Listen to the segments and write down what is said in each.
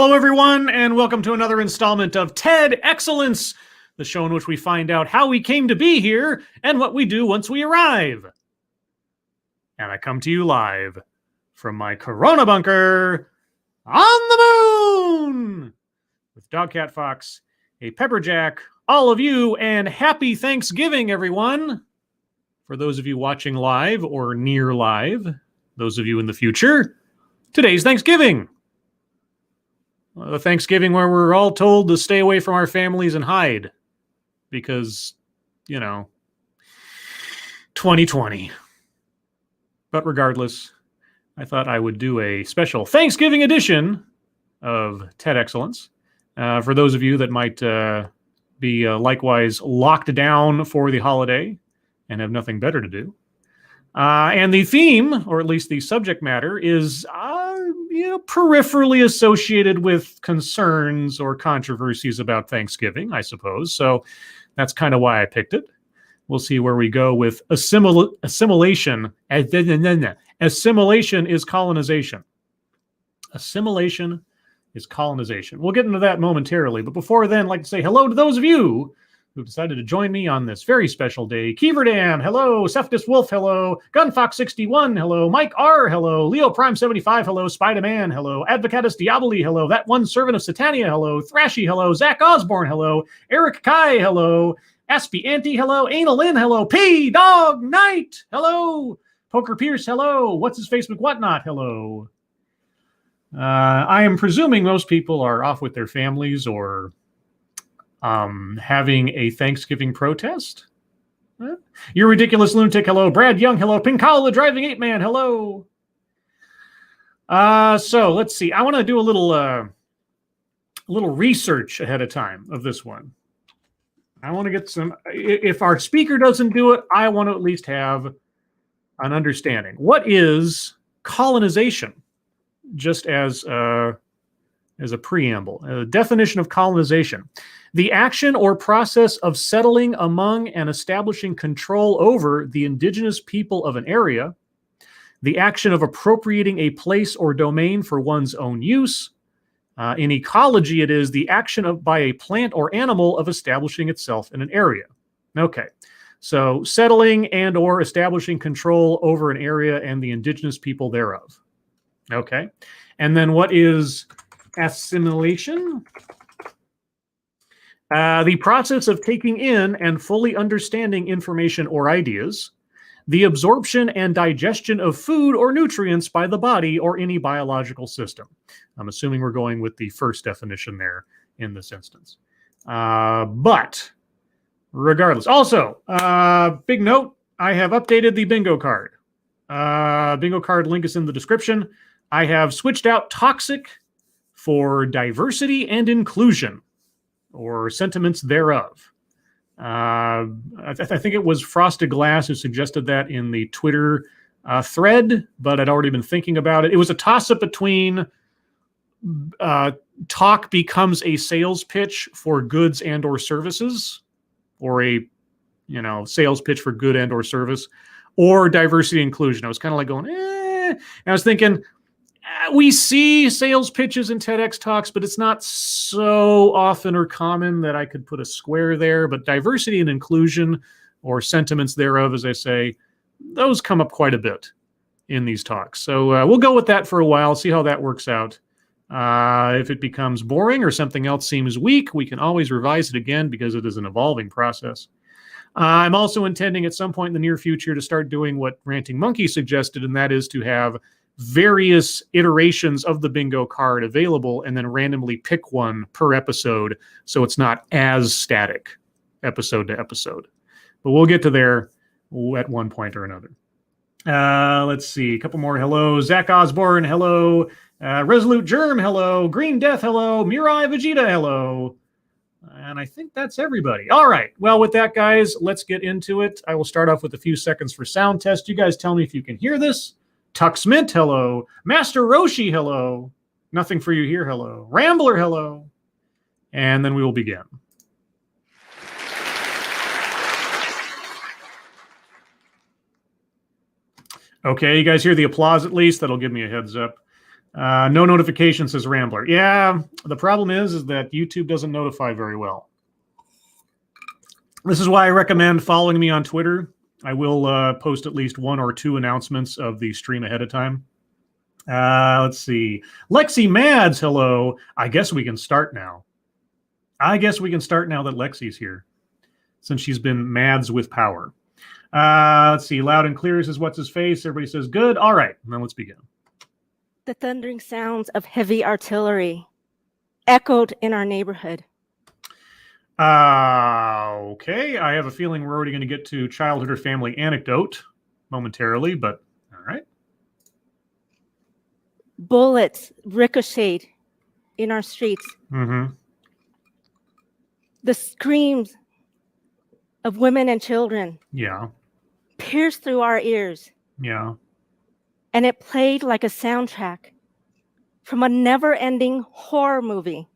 Hello, everyone, and welcome to another installment of TEDXcellence, the show in which we find out how we came to be here and what we do once we arrive. And I come to you live from my Corona bunker on the moon with Dogcat Fox, a Pepperjack, all of you, and happy Thanksgiving, everyone. For those of you watching live or near live, those of you in the future, today's Thanksgiving. The Thanksgiving where we're all told to stay away from our families and hide because, 2020. But regardless, I thought I would do a special Thanksgiving edition of TEDXcellence for those of you that might be likewise locked down for the holiday and have nothing better to do. And the theme, or at least the subject matter, is peripherally associated with concerns or controversies about Thanksgiving, I suppose. So that's kind of why I picked it. We'll see where we go with assimilation. Assimilation is colonization. Assimilation is colonization. We'll get into that momentarily. But before then, I'd like to say hello to those of you who decided to join me on this very special day. Keeverdam, hello. Cephtus Wolf, hello. Gunfox61, hello. Mike R, hello. Leo Prime 75, hello. Spider-Man, hello. Advocatus Diaboli, hello. That one servant of Satania, hello. Thrashy, hello. Zach Osborne, hello. Eric Kai, hello. Aspie Anti, hello. Anal Lynn, hello. P Dog Knight, hello. Poker Pierce, hello. What's his Facebook whatnot, hello. I am presuming most people are off with their families or having a Thanksgiving protest. You're Ridiculous Lunatic, hello. Brad Young, hello. Pinkal, the Driving Ape Man, hello. So let's see. I want to do a little research ahead of time of this one. I want to get some. If our speaker doesn't do it, I want to at least have an understanding. What is colonization? Just as a preamble, a definition of colonization. The action or process of settling among and establishing control over the indigenous people of an area, the action of appropriating a place or domain for one's own use. In ecology, it is the action by a plant or animal of establishing itself in an area. Okay, so settling and or establishing control over an area and the indigenous people thereof. Okay, and then what is assimilation? The process of taking in and fully understanding information or ideas, the absorption and digestion of food or nutrients by the body or any biological system. I'm assuming we're going with the first definition there in this instance. But regardless, also, big note, I have updated the bingo card. Bingo card link is in the description. I have switched out toxic for diversity and inclusion, or sentiments thereof. I think it was Frosted Glass who suggested that in the Twitter thread, but I'd already been thinking about it. It was a toss-up between talk becomes a sales pitch for goods and or services, or a sales pitch for good and or service, or diversity and inclusion. I was kind of like going, And I was thinking, we see sales pitches in TEDx talks, but it's not so often or common that I could put a square there. But diversity and inclusion, or sentiments thereof, as I say, those come up quite a bit in these talks. So we'll go with that for a while, see how that works out. If it becomes boring or something else seems weak, we can always revise it again because it is an evolving process. I'm also intending at some point in the near future to start doing what Ranting Monkey suggested, and that is to have various iterations of the bingo card available and then randomly pick one per episode so it's not as static episode to episode. But we'll get to there at one point or another. Let's see. A couple more hellos. Zach Osborne, hello. Resolute Germ, hello. Green Death, hello. Mirai Vegeta, hello. And I think that's everybody. All right. Well, with that, guys, let's get into it. I will start off with a few seconds for sound test. You guys tell me if you can hear this. Tux Mint, hello. Master Roshi, hello. Nothing for you here, hello. Rambler, hello. And then we will begin. Okay, you guys hear the applause at least? That'll give me a heads up. No notification, says Rambler. Yeah, the problem is that YouTube doesn't notify very well. This is why I recommend following me on Twitter. I will post at least 1 or 2 announcements of the stream ahead of time. Let's see. Lexi Mads, hello. I guess we can start now. I guess we can start now that Lexi's here, since she's been Mads with power. Let's see. Loud and clear says, what's his face? Everybody says, good. All right. Then let's begin. The thundering sounds of heavy artillery echoed in our neighborhood. Okay. I have a feeling we're already going to get to childhood or family anecdote momentarily, but all right. Bullets ricocheted in our streets. Mm-hmm. The screams of women and children pierced through our ears. Yeah. And it played like a soundtrack from a never-ending horror movie.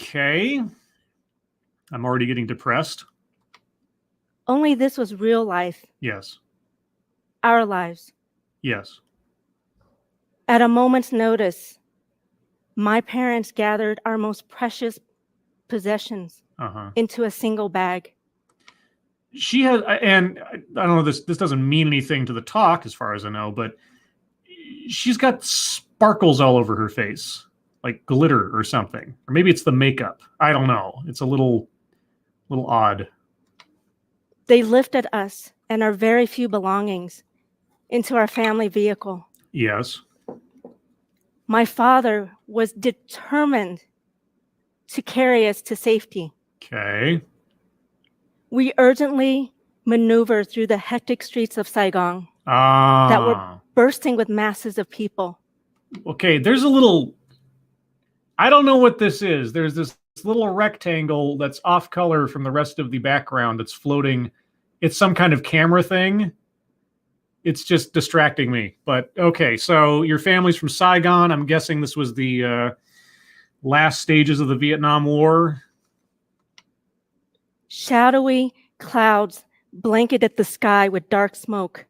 Okay. I'm already getting depressed. Only this was real life. Yes. Our lives. Yes. At a moment's notice, my parents gathered our most precious possessions into a single bag. She has, and I don't know, this doesn't mean anything to the talk as far as I know, but she's got sparkles all over her face, like glitter or something. Or maybe it's the makeup. I don't know. It's a little odd. They lifted us and our very few belongings into our family vehicle. Yes. My father was determined to carry us to safety. Okay. We urgently maneuvered through the hectic streets of Saigon that were bursting with masses of people. Okay, there's a little, I don't know what this is. There's this little rectangle that's off color from the rest of the background that's floating. It's some kind of camera thing. It's just distracting me. But okay, so your family's from Saigon. I'm guessing this was the last stages of the Vietnam War. Shadowy clouds blanketed the sky with dark smoke.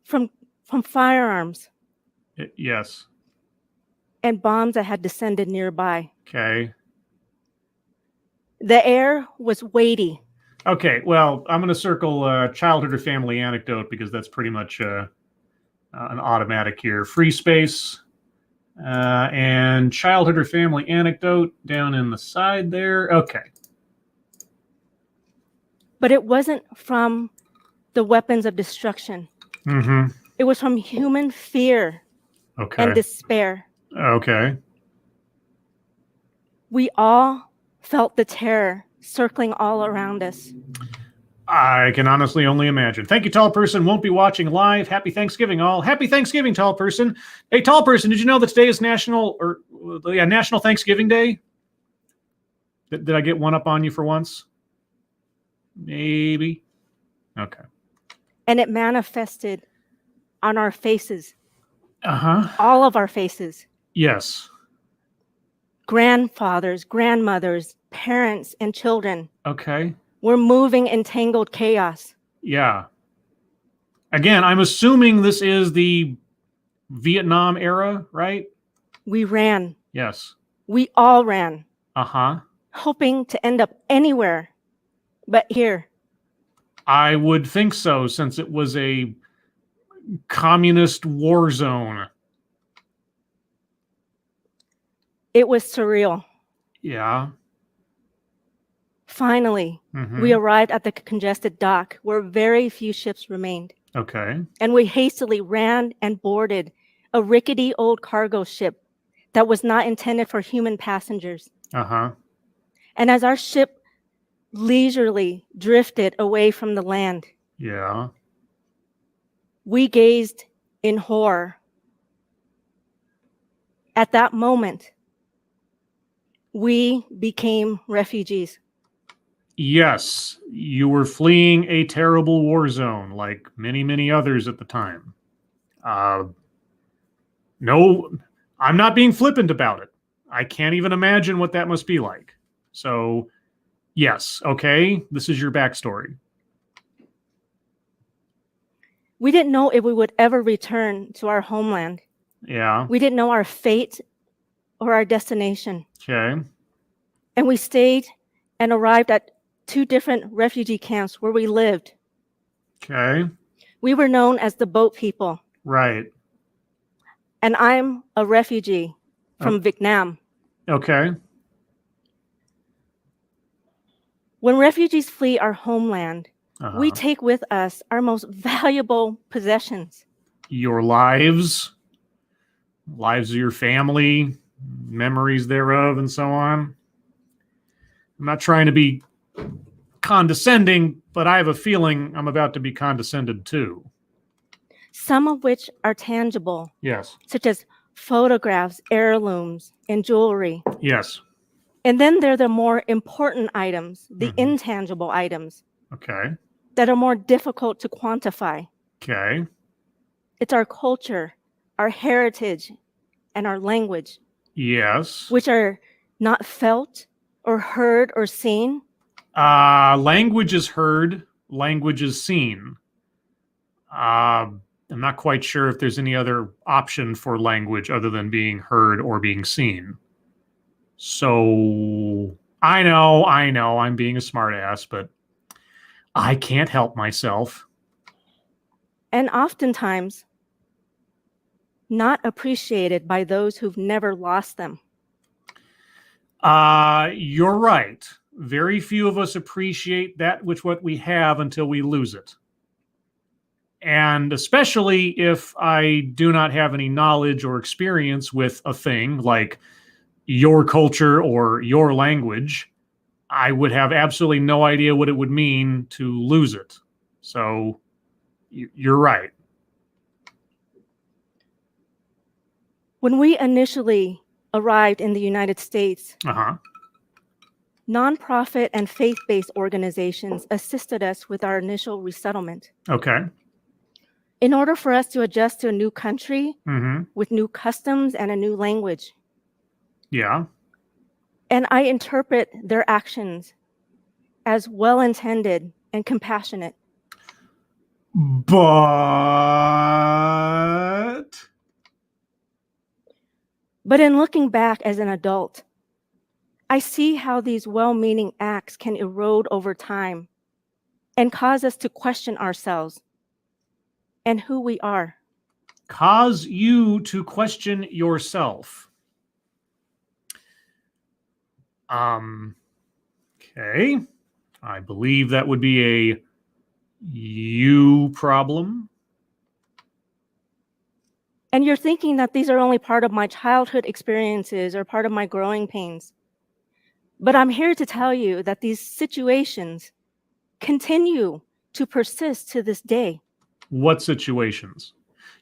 From firearms. Yes. And bombs that had descended nearby. Okay. The air was weighty. Okay, well, I'm going to circle childhood or family anecdote because that's pretty much an automatic here. Free space. And childhood or family anecdote down in the side there. Okay. But it wasn't from the weapons of destruction. It was from human fear and despair. Okay. We all felt the terror circling all around us. I can honestly only imagine. Thank you, Tall Person. Won't be watching live. Happy Thanksgiving, all. Happy Thanksgiving, Tall Person. Hey, Tall Person, did you know that today is National Thanksgiving Day? Did I get one up on you for once? Maybe. Okay. And it manifested on our faces. All of our faces. Yes. Grandfathers, grandmothers, parents, and children. Okay. We're moving in tangled chaos. Yeah. Again, I'm assuming this is the Vietnam era, right? We ran. Yes. We all ran. Hoping to end up anywhere but here. I would think so, since it was a communist war zone. It was surreal. Yeah. Finally, we arrived at the congested dock where very few ships remained. Okay. And we hastily ran and boarded a rickety old cargo ship that was not intended for human passengers. And as our ship leisurely drifted away from the land, we gazed in horror. At that moment, we became refugees. Yes, you were fleeing a terrible war zone, like many, many others at the time. No, I'm not being flippant about it. I can't even imagine what that must be like. So, yes, okay, this is your backstory. We didn't know if we would ever return to our homeland. Yeah. We didn't know our fate or our destination. Okay. And we stayed and arrived at 2 different refugee camps where we lived. Okay. We were known as the boat people. Right. And I'm a refugee from Vietnam. Okay. When refugees flee our homeland, we take with us our most valuable possessions. Your lives of your family, memories thereof, and so on. I'm not trying to be condescending, but I have a feeling I'm about to be condescended to. Some of which are tangible. Yes. Such as photographs, heirlooms, and jewelry. Yes. And then there are the more important items, the intangible items. Okay. That are more difficult to quantify. Okay. It's our culture, our heritage, and our language. Yes. Which are not felt or heard or seen. Language is heard, language is seen. I'm not quite sure if there's any other option for language other than being heard or being seen. So I know, I'm being a smartass, but I can't help myself. And oftentimes, not appreciated by those who've never lost them. You're right. Very few of us appreciate that what we have until we lose it. And especially if I do not have any knowledge or experience with a thing like your culture or your language, I would have absolutely no idea what it would mean to lose it. So you're right. When we initially arrived in the United States, nonprofit and faith-based organizations assisted us with our initial resettlement. Okay. In order for us to adjust to a new country with new customs and a new language. Yeah. And I interpret their actions as well-intended and compassionate. But in looking back as an adult, I see how these well-meaning acts can erode over time and cause us to question ourselves and who we are. Cause you to question yourself. Okay. I believe that would be a you problem. And you're thinking that these are only part of my childhood experiences or part of my growing pains. But I'm here to tell you that these situations continue to persist to this day. What situations?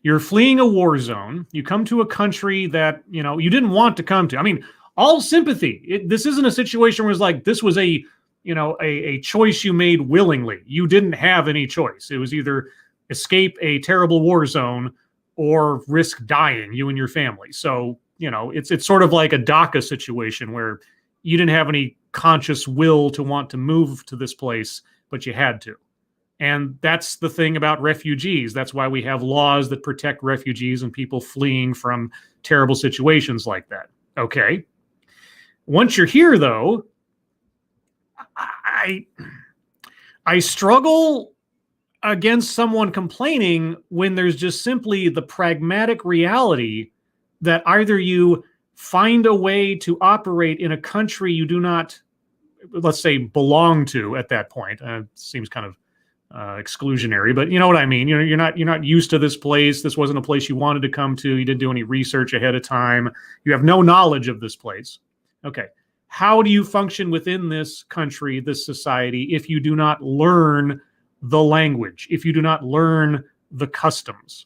You're fleeing a war zone. You come to a country that, you didn't want to come to. I mean, all sympathy. This isn't a situation where it's like this was a choice you made willingly. You didn't have any choice. It was either escape a terrible war zone or risk dying, you and your family. So, it's sort of like a DACA situation where you didn't have any conscious will to want to move to this place, but you had to. And that's the thing about refugees. That's why we have laws that protect refugees and people fleeing from terrible situations like that. Okay. Once you're here, though, I struggle against someone complaining when there's just simply the pragmatic reality that either you find a way to operate in a country you do not, let's say, belong to at that point. Seems kind of exclusionary, but you know what I mean. You're not used to this place. This wasn't a place you wanted to come to. You didn't do any research ahead of time. You have no knowledge of this place. Okay. How do you function within this country, this society, if you do not learn the language, if you do not learn the customs?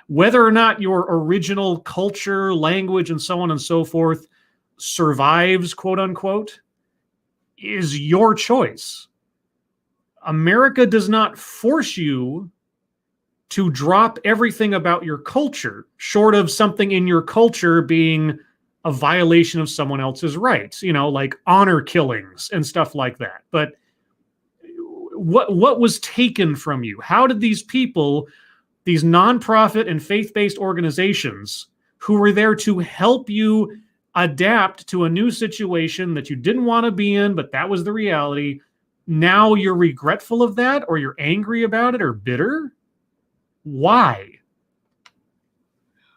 Whether or not your original culture, language, and so on and so forth survives, quote unquote, is your choice. America does not force you to drop everything about your culture, short of something in your culture being a violation of someone else's rights, like honor killings and stuff like that. But what was taken from you? How did these these nonprofit and faith-based organizations who were there to help you adapt to a new situation that you didn't want to be in, but that was the reality. Now you're regretful of that, or you're angry about it, or bitter? Why?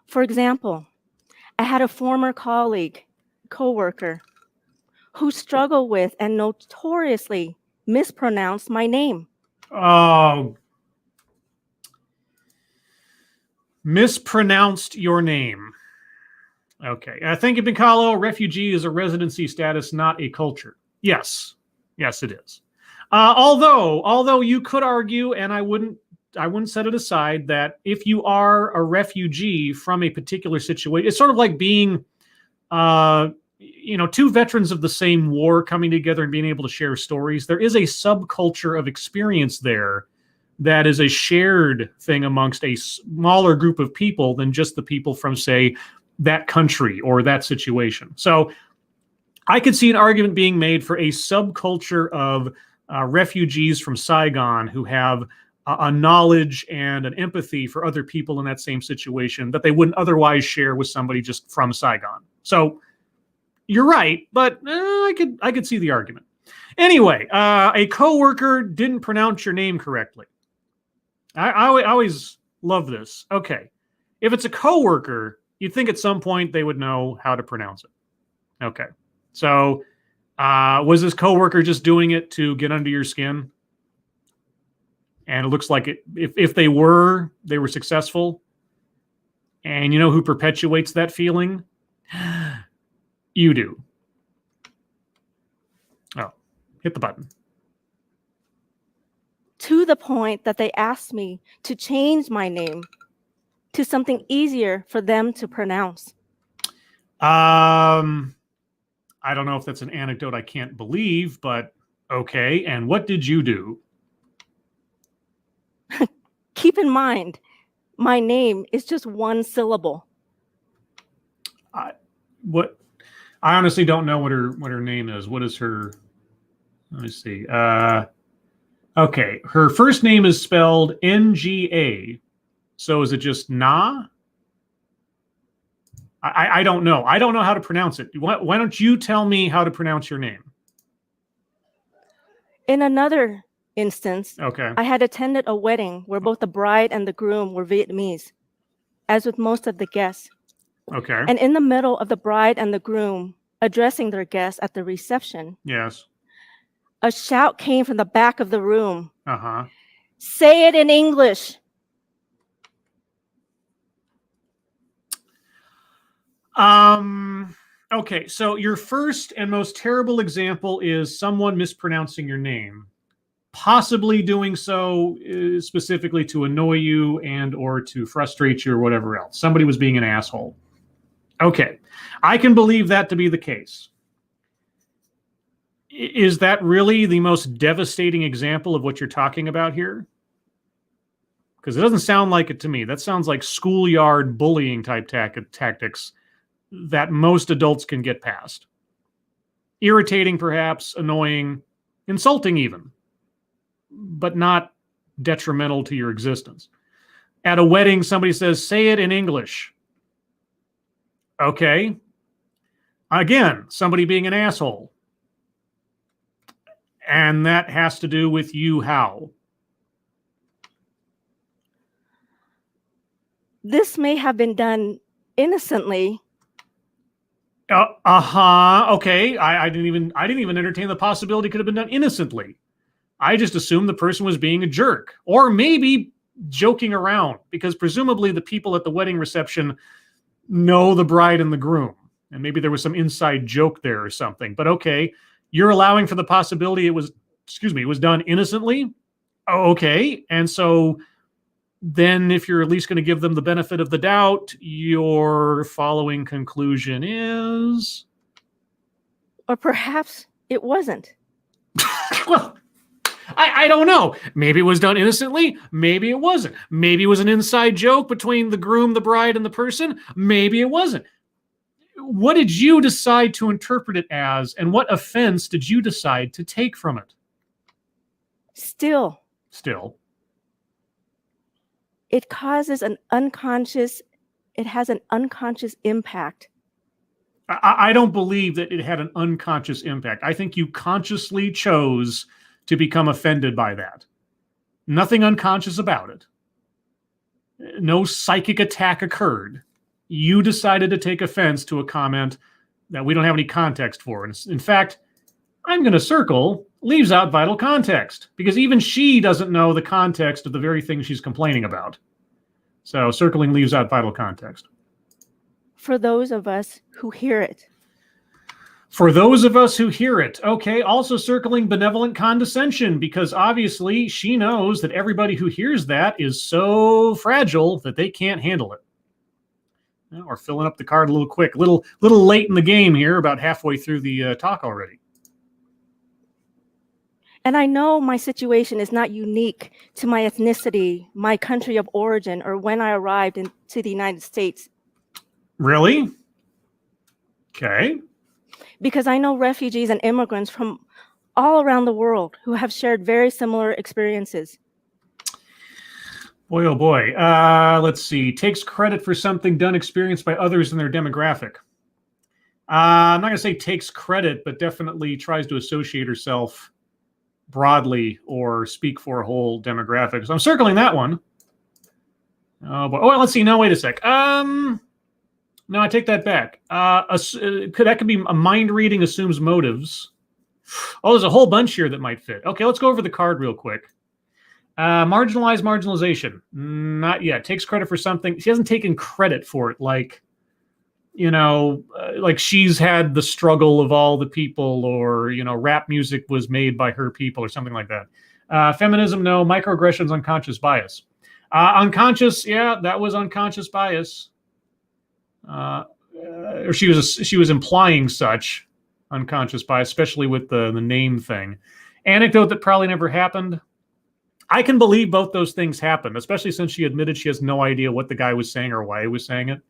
For example, I had a former coworker, who struggled with and notoriously mispronounced my name. Oh, mispronounced your name. Okay. Thank you, Pecoraro. Refugee is a residency status, not a culture. Yes. Yes, it is. Although you could argue, and I wouldn't set it aside, that if you are a refugee from a particular situation, it's sort of like being, two veterans of the same war coming together and being able to share stories. There is a subculture of experience there that is a shared thing amongst a smaller group of people than just the people from, say, that country or that situation. So I could see an argument being made for a subculture of refugees from Saigon who have a knowledge and an empathy for other people in that same situation that they wouldn't otherwise share with somebody just from Saigon. So you're right, but I could see the argument. Anyway, a coworker didn't pronounce your name correctly. I always love this. Okay, if it's a coworker, you'd think at some point they would know how to pronounce it. Okay, so was this coworker just doing it to get under your skin? And it looks like if they were successful. And you know who perpetuates that feeling? You do. Oh, hit the button. To the point that they asked me to change my name to something easier for them to pronounce. I don't know if that's an anecdote I can't believe, but okay. And what did you do? Keep in mind, my name is just one syllable. What? I honestly don't know what her name is. What is her? Let me see. Okay, her first name is spelled Nga. So is it just Na? I don't know. I don't know how to pronounce it. Why don't you tell me how to pronounce your name? In another instance, okay, I had attended a wedding where both the bride and the groom were Vietnamese, as with most of the guests. Okay. And in the middle of the bride and the groom addressing their guests at the reception, yes, a shout came from the back of the room. Uh-huh. Say it in English. Okay, so your first and most terrible example is someone mispronouncing your name, possibly doing so specifically to annoy you and or to frustrate you or whatever else. Somebody was being an asshole. Okay, I can believe that to be the case. Is that really the most devastating example of what you're talking about here? Because it doesn't sound like it to me. That sounds like schoolyard bullying type tactics that most adults can get past. Irritating, perhaps, annoying, insulting even, but not detrimental to your existence. At a wedding, somebody says, say it in English. Okay. Again, somebody being an asshole. And that has to do with you how? This may have been done innocently. Okay. I didn't even entertain the possibility it could have been done innocently. I just assumed the person was being a jerk, or maybe joking around, because presumably the people at the wedding reception know the bride and the groom, and maybe there was some inside joke there or something. But okay, you're allowing for the possibility it was done innocently. Okay, and so then if you're at least going to give them the benefit of the doubt, your following conclusion is? Or perhaps it wasn't. Well, I don't know. Maybe it was done innocently. Maybe it wasn't. Maybe it was an inside joke between the groom, the bride, and the person. Maybe it wasn't. What did you decide to interpret it as, and what offense did you decide to take from it? Still. it causes an unconscious, it has an unconscious impact. I don't believe that it had an unconscious impact. I think you consciously chose to become offended by that. Nothing unconscious about it. No psychic attack occurred. You decided to take offense to a comment that we don't have any context for. And in fact, I'm going to circle leaves out vital context, because even she doesn't know the context of the very thing she's complaining about. So circling leaves out vital context. For those of us who hear it. For those of us who hear it. Okay, also circling benevolent condescension, because obviously she knows that everybody who hears that is so fragile that they can't handle it. Well, we're filling up the card a little quick. Little late in the game here, about halfway through the talk already. And I know my situation is not unique to my ethnicity, my country of origin, or when I arrived into the United States. Really? Okay. Because I know refugees and immigrants from all around the world who have shared very similar experiences. Boy, oh boy. Let's see. Takes credit for something done, experienced by others in their demographic. I'm not going to say takes credit, but definitely tries to associate herself broadly or speak for a whole demographic. So I'm circling that one. Oh, boy. Oh, let's see. No, wait a sec. No, I take that back. That could be a mind reading assumes motives. Oh, there's a whole bunch here that might fit. Okay, let's go over the card real quick. Marginalization. Not yet. Takes credit for something. She hasn't taken credit for it. Like, like she's had the struggle of all the people, or, rap music was made by her people or something like that. Feminism, no. Microaggressions, unconscious bias. Unconscious, yeah, that was unconscious bias. Or she was implying such unconscious bias, especially with the name thing. Anecdote that probably never happened. I can believe both those things happened, especially since she admitted she has no idea what the guy was saying or why he was saying it.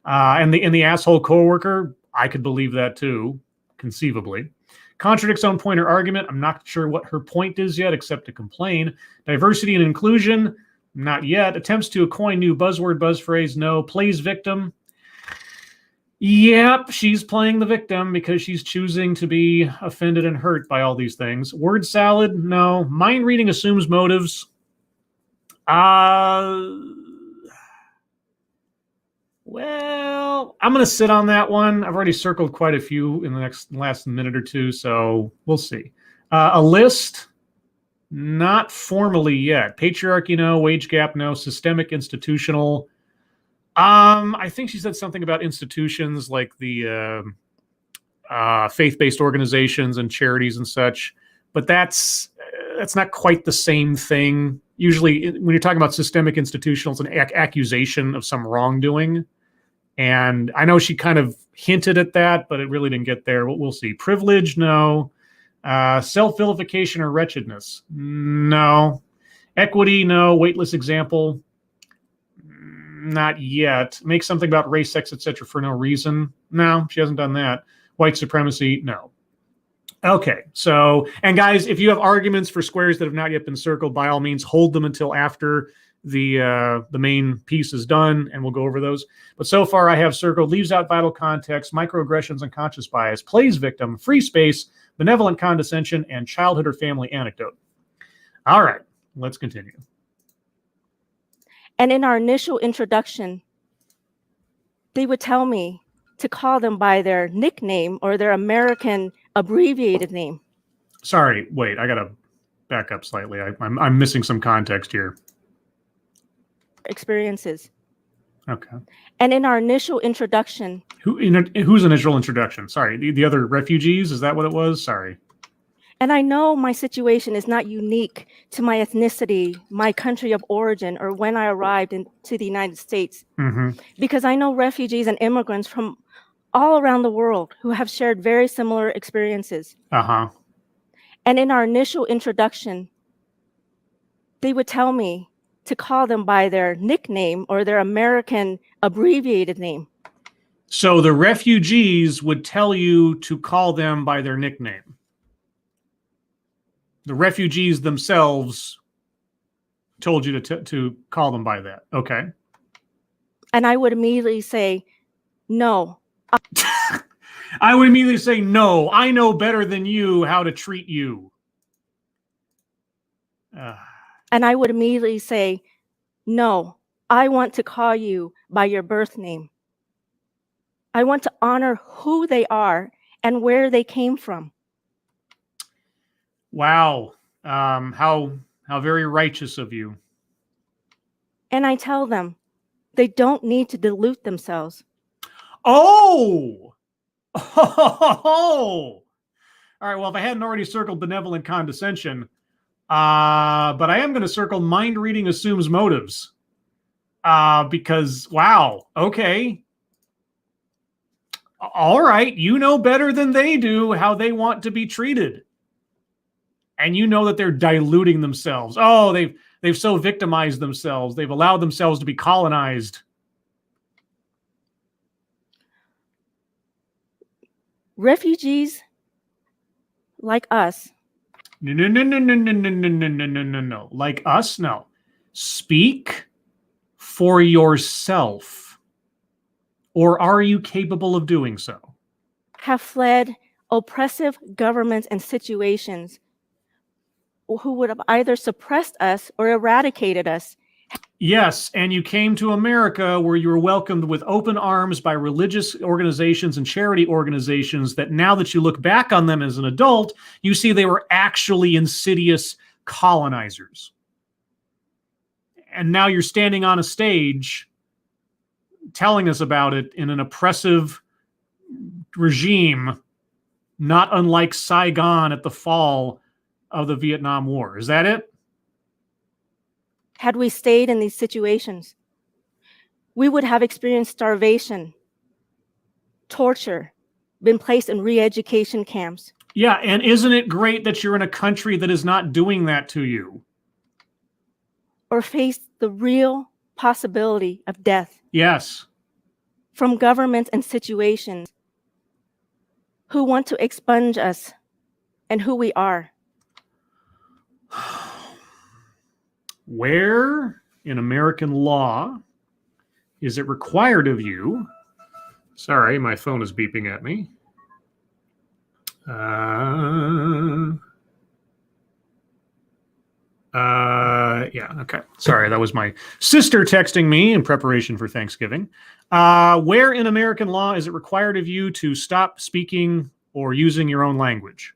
And the asshole coworker, I could believe that too, conceivably. Contradicts own point or argument. I'm not sure what her point is yet, except to complain. Diversity and inclusion, not yet. Attempts to coin new buzzword, buzz phrase, no. Plays victim. Yep, she's playing the victim because she's choosing to be offended and hurt by all these things. Word salad, no. Mind reading assumes motives. Well, I'm going to sit on that one. I've already circled quite a few in the last minute or two, so we'll see. A list, not formally yet. Patriarchy, no. Wage gap, no. Systemic, institutional. I think she said something about institutions like the faith-based organizations and charities and such, but that's not quite the same thing. Usually, when you're talking about systemic institutional, it's an accusation of some wrongdoing, and I know she kind of hinted at that, but it really didn't get there. We'll see. Privilege, no. Self-vilification or wretchedness, no. Equity, no. Weightless example. Not yet. Make something about race, sex, etc. for no reason. No, she hasn't done that. White supremacy, no. Okay, so, and guys, if you have arguments for squares that have not yet been circled, by all means, hold them until after the main piece is done, and we'll go over those. But so far, I have circled leaves out vital context, microaggressions, unconscious bias, plays victim, free space, benevolent condescension, and childhood or family anecdote. All right, let's continue. And in our initial introduction, they would tell me to call them by their nickname or their American abbreviated name. Sorry, wait, I got to back up slightly. I'm missing some context here. Experiences. Okay. And in our initial introduction. Whose initial introduction? Sorry, the other refugees? Is that what it was? Sorry. And I know my situation is not unique to my ethnicity, my country of origin, or when I arrived into the United States. Mm-hmm. Because I know refugees and immigrants from all around the world who have shared very similar experiences. Uh-huh. And in our initial introduction, they would tell me to call them by their nickname or their American abbreviated name. So the refugees would tell you to call them by their nickname. The refugees themselves told you to call them by that. Okay. And I would immediately say, no. I would immediately say, no, I know better than you how to treat you. And I would immediately say, no, I want to call you by your birth name. I want to honor who they are and where they came from. Wow. How very righteous of you. And I tell them they don't need to dilute themselves. Oh! Oh! All right, well, if I hadn't already circled benevolent condescension, but I am going to circle mind reading assumes motives. Because, wow, okay. All right, you know better than they do how they want to be treated. And you know that they're diluting themselves. Oh, they've so victimized themselves. They've allowed themselves to be colonized. Refugees like us. No. Like us? No. Speak for yourself. Or are you capable of doing so? Have fled oppressive governments and situations who would have either suppressed us or eradicated us. Yes, and you came to America where you were welcomed with open arms by religious organizations and charity organizations that now that you look back on them as an adult, you see they were actually insidious colonizers. And now you're standing on a stage telling us about it in an oppressive regime, not unlike Saigon at the fall of the Vietnam War. Is that it? Had we stayed in these situations, we would have experienced starvation, torture, been placed in re-education camps. Yeah, and isn't it great that you're in a country that is not doing that to you? Or faced the real possibility of death. Yes. From governments and situations who want to expunge us and who we are. Where in American law is it required of you? Sorry, my phone is beeping at me. Yeah, okay. Sorry, that was my sister texting me in preparation for Thanksgiving. Where in American law is it required of you to stop speaking or using your own language?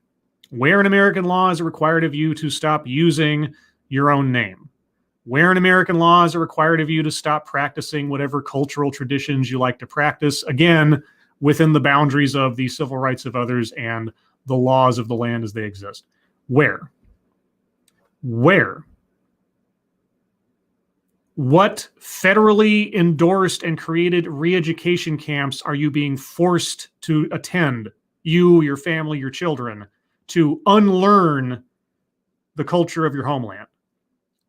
Where in American law is it required of you to stop using your own name? Where in American law is it required of you to stop practicing whatever cultural traditions you like to practice? Again, within the boundaries of the civil rights of others and the laws of the land as they exist. Where? Where? What federally endorsed and created re-education camps are you being forced to attend? You, your family, your children, to unlearn the culture of your homeland.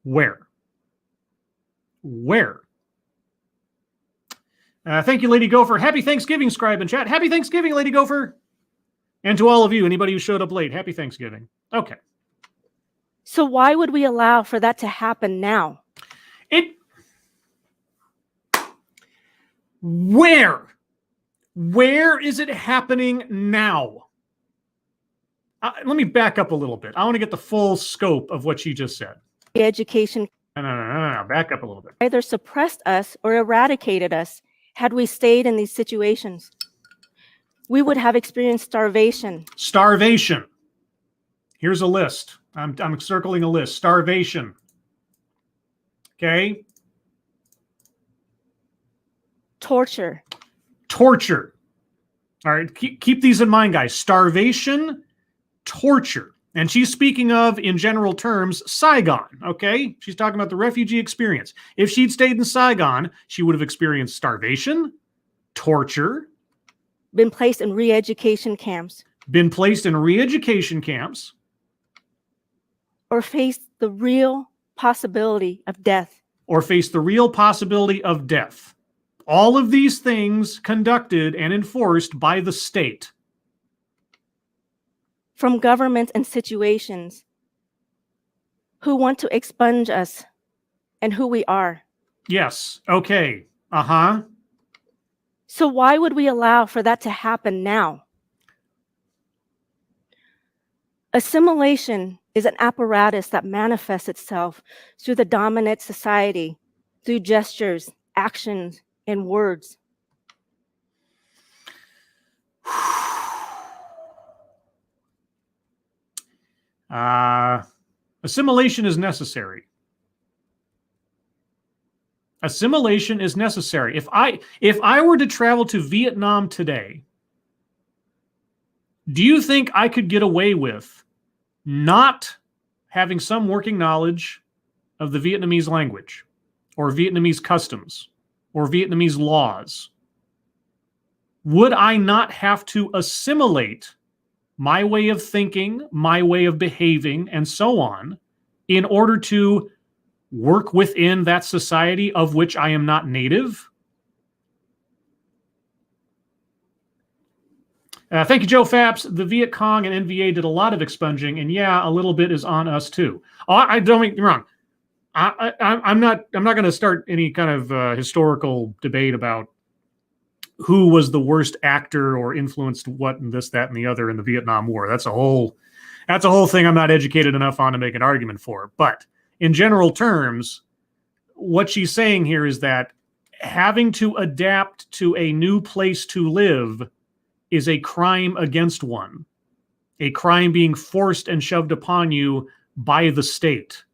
Where? Where? Thank you, Lady Gopher. Happy Thanksgiving, Scribe and Chat. Happy Thanksgiving, Lady Gopher. And to all of you, anybody who showed up late, happy Thanksgiving. Okay. So why would we allow for that to happen now? Where is it happening now? Let me back up a little bit. I want to get the full scope of what you just said. Education. No. Back up a little bit. Either suppressed us or eradicated us had we stayed in these situations. We would have experienced starvation. Starvation. Here's a list. I'm circling a list. Starvation. Okay. Torture. Torture. All right. Keep these in mind, guys. Starvation, torture. And she's speaking of, in general terms, Saigon, okay? She's talking about the refugee experience. If she'd stayed in Saigon, she would have experienced starvation, torture. Been placed in re-education camps. Been placed in re-education camps. Or faced the real possibility of death. Or faced the real possibility of death. All of these things conducted and enforced by the state. From governments and situations who want to expunge us and who we are. Yes. Okay. Uh-huh. So why would we allow for that to happen now? Assimilation is an apparatus that manifests itself through the dominant society, through gestures, actions, and words. Assimilation is necessary. Assimilation is necessary. If I were to travel to Vietnam today, do you think I could get away with not having some working knowledge of the Vietnamese language or Vietnamese customs or Vietnamese laws? Would I not have to assimilate my way of thinking, my way of behaving, and so on in order to work within that society of which I am not native? Thank you, Joe Fapps. The Viet Cong and NVA did a lot of expunging, and yeah, a little bit is on us too. I don't get me wrong. I'm not going to start any kind of historical debate about who was the worst actor or influenced what and this, that, and the other in the Vietnam War. That's a whole thing I'm not educated enough on to make an argument for. But in general terms, what she's saying here is that having to adapt to a new place to live is a crime against one, a crime being forced and shoved upon you by the state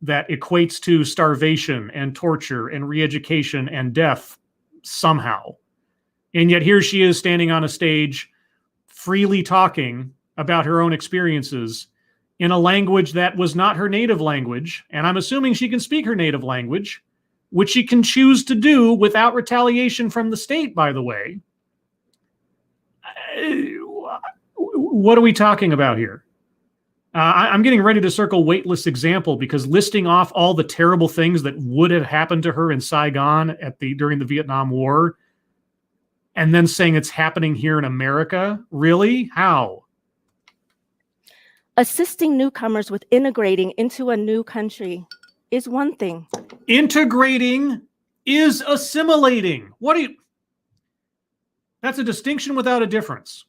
that equates to starvation and torture and re-education and death somehow. And yet here she is standing on a stage freely talking about her own experiences in a language that was not her native language. And I'm assuming she can speak her native language, which she can choose to do without retaliation from the state, by the way. What are we talking about here? I'm getting ready to circle weightless example because listing off all the terrible things that would have happened to her in Saigon during the Vietnam War and then saying it's happening here in America? Really? How? Assisting newcomers with integrating into a new country is one thing. Integrating is assimilating. That's a distinction without a difference.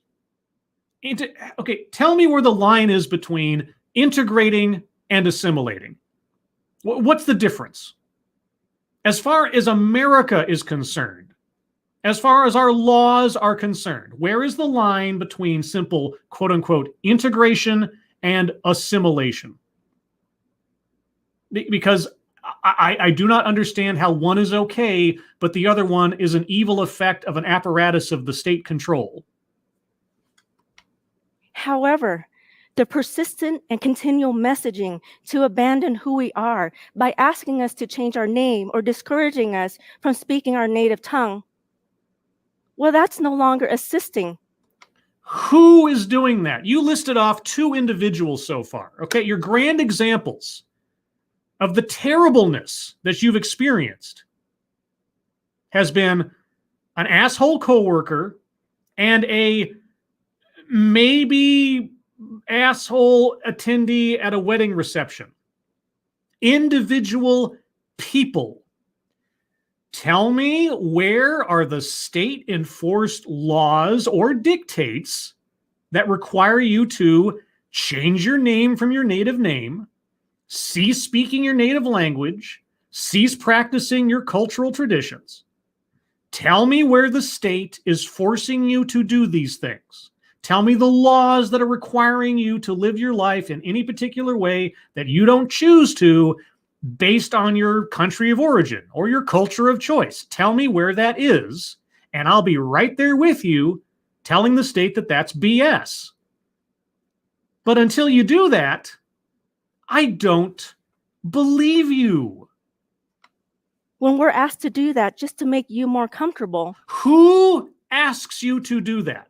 Okay, tell me where the line is between integrating and assimilating. What's the difference? As far as America is concerned, as far as our laws are concerned, where is the line between simple, quote unquote, integration and assimilation? Because I do not understand how one is okay, but the other one is an evil effect of an apparatus of the state control. However, the persistent and continual messaging to abandon who we are by asking us to change our name or discouraging us from speaking our native tongue, well, that's no longer assisting. Who is doing that? You listed off 2 individuals so far. Okay, your grand examples of the terribleness that you've experienced has been an asshole coworker and a maybe asshole attendee at a wedding reception. Individual people. Tell me, where are the state-enforced laws or dictates that require you to change your name from your native name, cease speaking your native language, cease practicing your cultural traditions? Tell me where the state is forcing you to do these things. Tell me the laws that are requiring you to live your life in any particular way that you don't choose to based on your country of origin or your culture of choice. Tell me where that is, and I'll be right there with you telling the state that that's BS. But until you do that, I don't believe you. When we're asked to do that just to make you more comfortable. Who asks you to do that?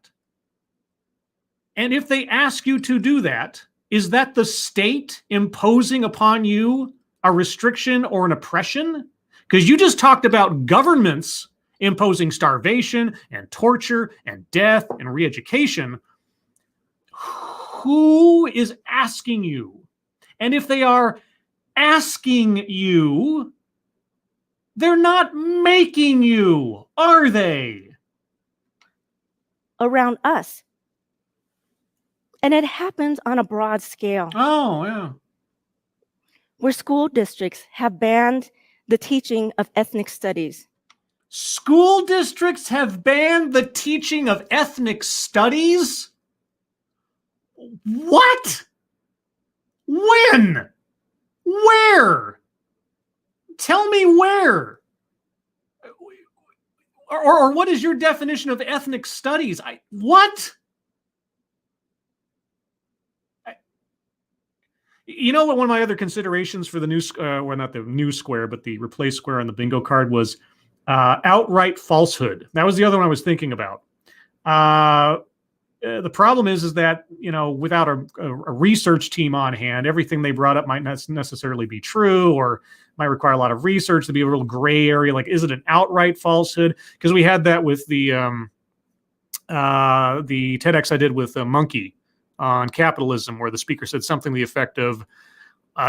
And if they ask you to do that, is that the state imposing upon you a restriction or an oppression? Because you just talked about governments imposing starvation and torture and death and re-education. Who is asking you? And if they are asking you, They're not making you, are they? Around us. And it happens on a broad scale. Oh, yeah. Where school districts have banned the teaching of ethnic studies. School districts have banned the teaching of ethnic studies? What? When? Where? Tell me where. Or what is your definition of ethnic studies? What? You know what? One of my other considerations for the new, well, not the new square, but the replace square on the bingo card was outright falsehood. That was the other one I was thinking about. The problem is that, you know, without a research team on hand, everything they brought up might not necessarily be true, or might require a lot of research to be a real gray area. Like, is it an outright falsehood? Because we had that with the TEDx I did with Monkey on capitalism, where the speaker said something to the effect of,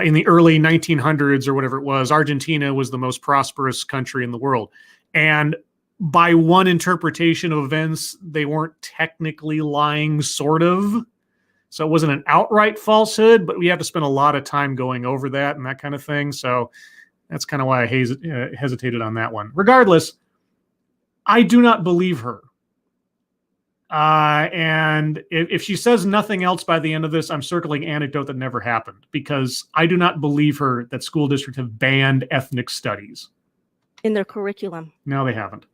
in the early 1900s or whatever it was, Argentina was the most prosperous country in the world. And by one interpretation of events, they weren't technically lying, sort of. So it wasn't an outright falsehood, but we have to spend a lot of time going over that and that kind of thing. So that's kind of why I hesitated on that one. Regardless, I do not believe her. And if she says nothing else by the end of this, I'm circling anecdote that never happened, because I do not believe her that school districts have banned ethnic studies in their curriculum. No, they haven't.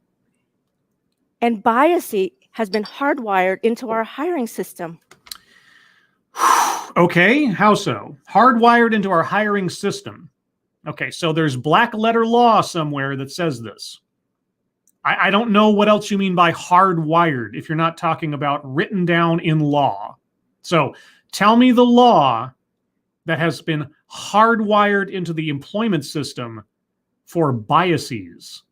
And bias has been hardwired into our hiring system. Okay, how so? Hardwired into our hiring system. Okay, so there's black letter law somewhere that says this. I don't know what else you mean by hardwired if you're not talking about written down in law. So tell me the law that has been hardwired into the employment system for biases.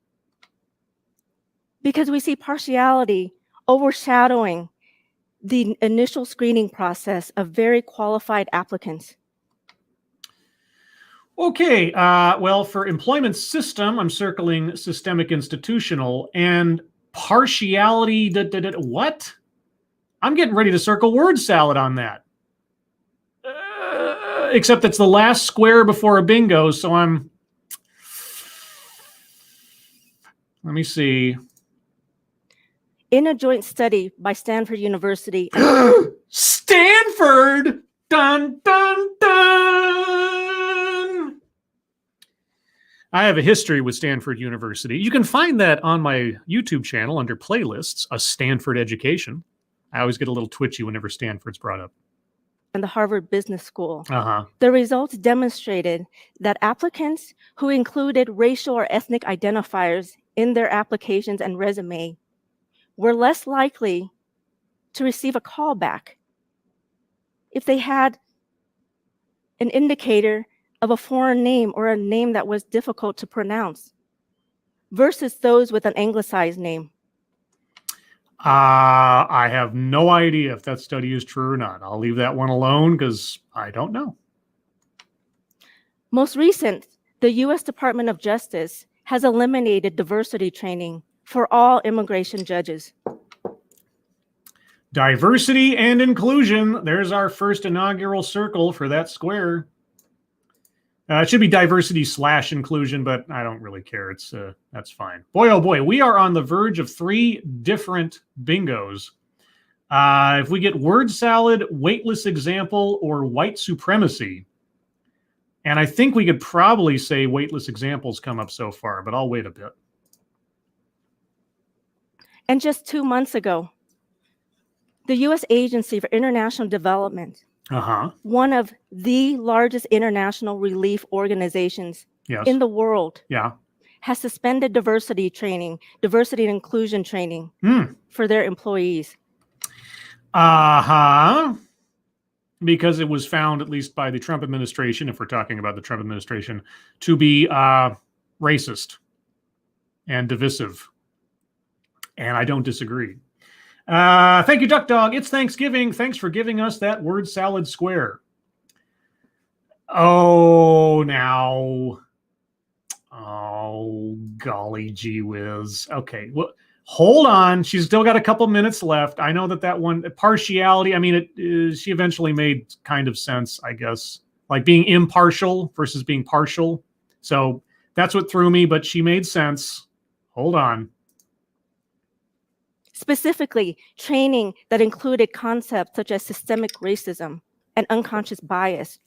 Because we see partiality overshadowing the initial screening process of very qualified applicants. Okay, well, for employment system, I'm circling systemic institutional, and partiality, what? I'm getting ready to circle word salad on that. Except it's the last square before a bingo, so I'm... Let me see. In a joint study by Stanford University. Stanford! Dun, dun, dun! I have a history with Stanford University. You can find that on my YouTube channel under playlists, A Stanford Education. I always get a little twitchy whenever Stanford's brought up. And the Harvard Business School. The results demonstrated that applicants who included racial or ethnic identifiers in their applications and resume were less likely to receive a callback if they had an indicator of a foreign name or a name that was difficult to pronounce versus those with an anglicized name. I have no idea if that study is true or not. I'll leave that one alone because I don't know. Most recent, the U.S. Department of Justice has eliminated diversity training for all immigration judges. Diversity and inclusion. There's our first inaugural circle for that square. It should be diversity/inclusion, but I don't really care. It's that's fine. Boy, oh boy, we are on the verge of 3 different bingos. If we get word salad, weightless example, or white supremacy, and I think we could probably say weightless examples come up so far, but I'll wait a bit. And just 2 months ago, the U.S. Agency for International Development, one of the largest international relief organizations in the world, has suspended diversity training, diversity and inclusion training for their employees. Because it was found, at least by the Trump administration, if we're talking about the Trump administration, to be racist and divisive. And I don't disagree. Thank you, Duck Dog. It's Thanksgiving. Thanks for giving us that word salad square. Oh, now. Oh, golly gee whiz. Okay, well, hold on. She's still got a couple minutes left. I know that one partiality, I mean, she eventually made kind of sense, I guess. Like being impartial versus being partial. So that's what threw me, but she made sense. Hold on. Specifically, training that included concepts such as systemic racism and unconscious bias.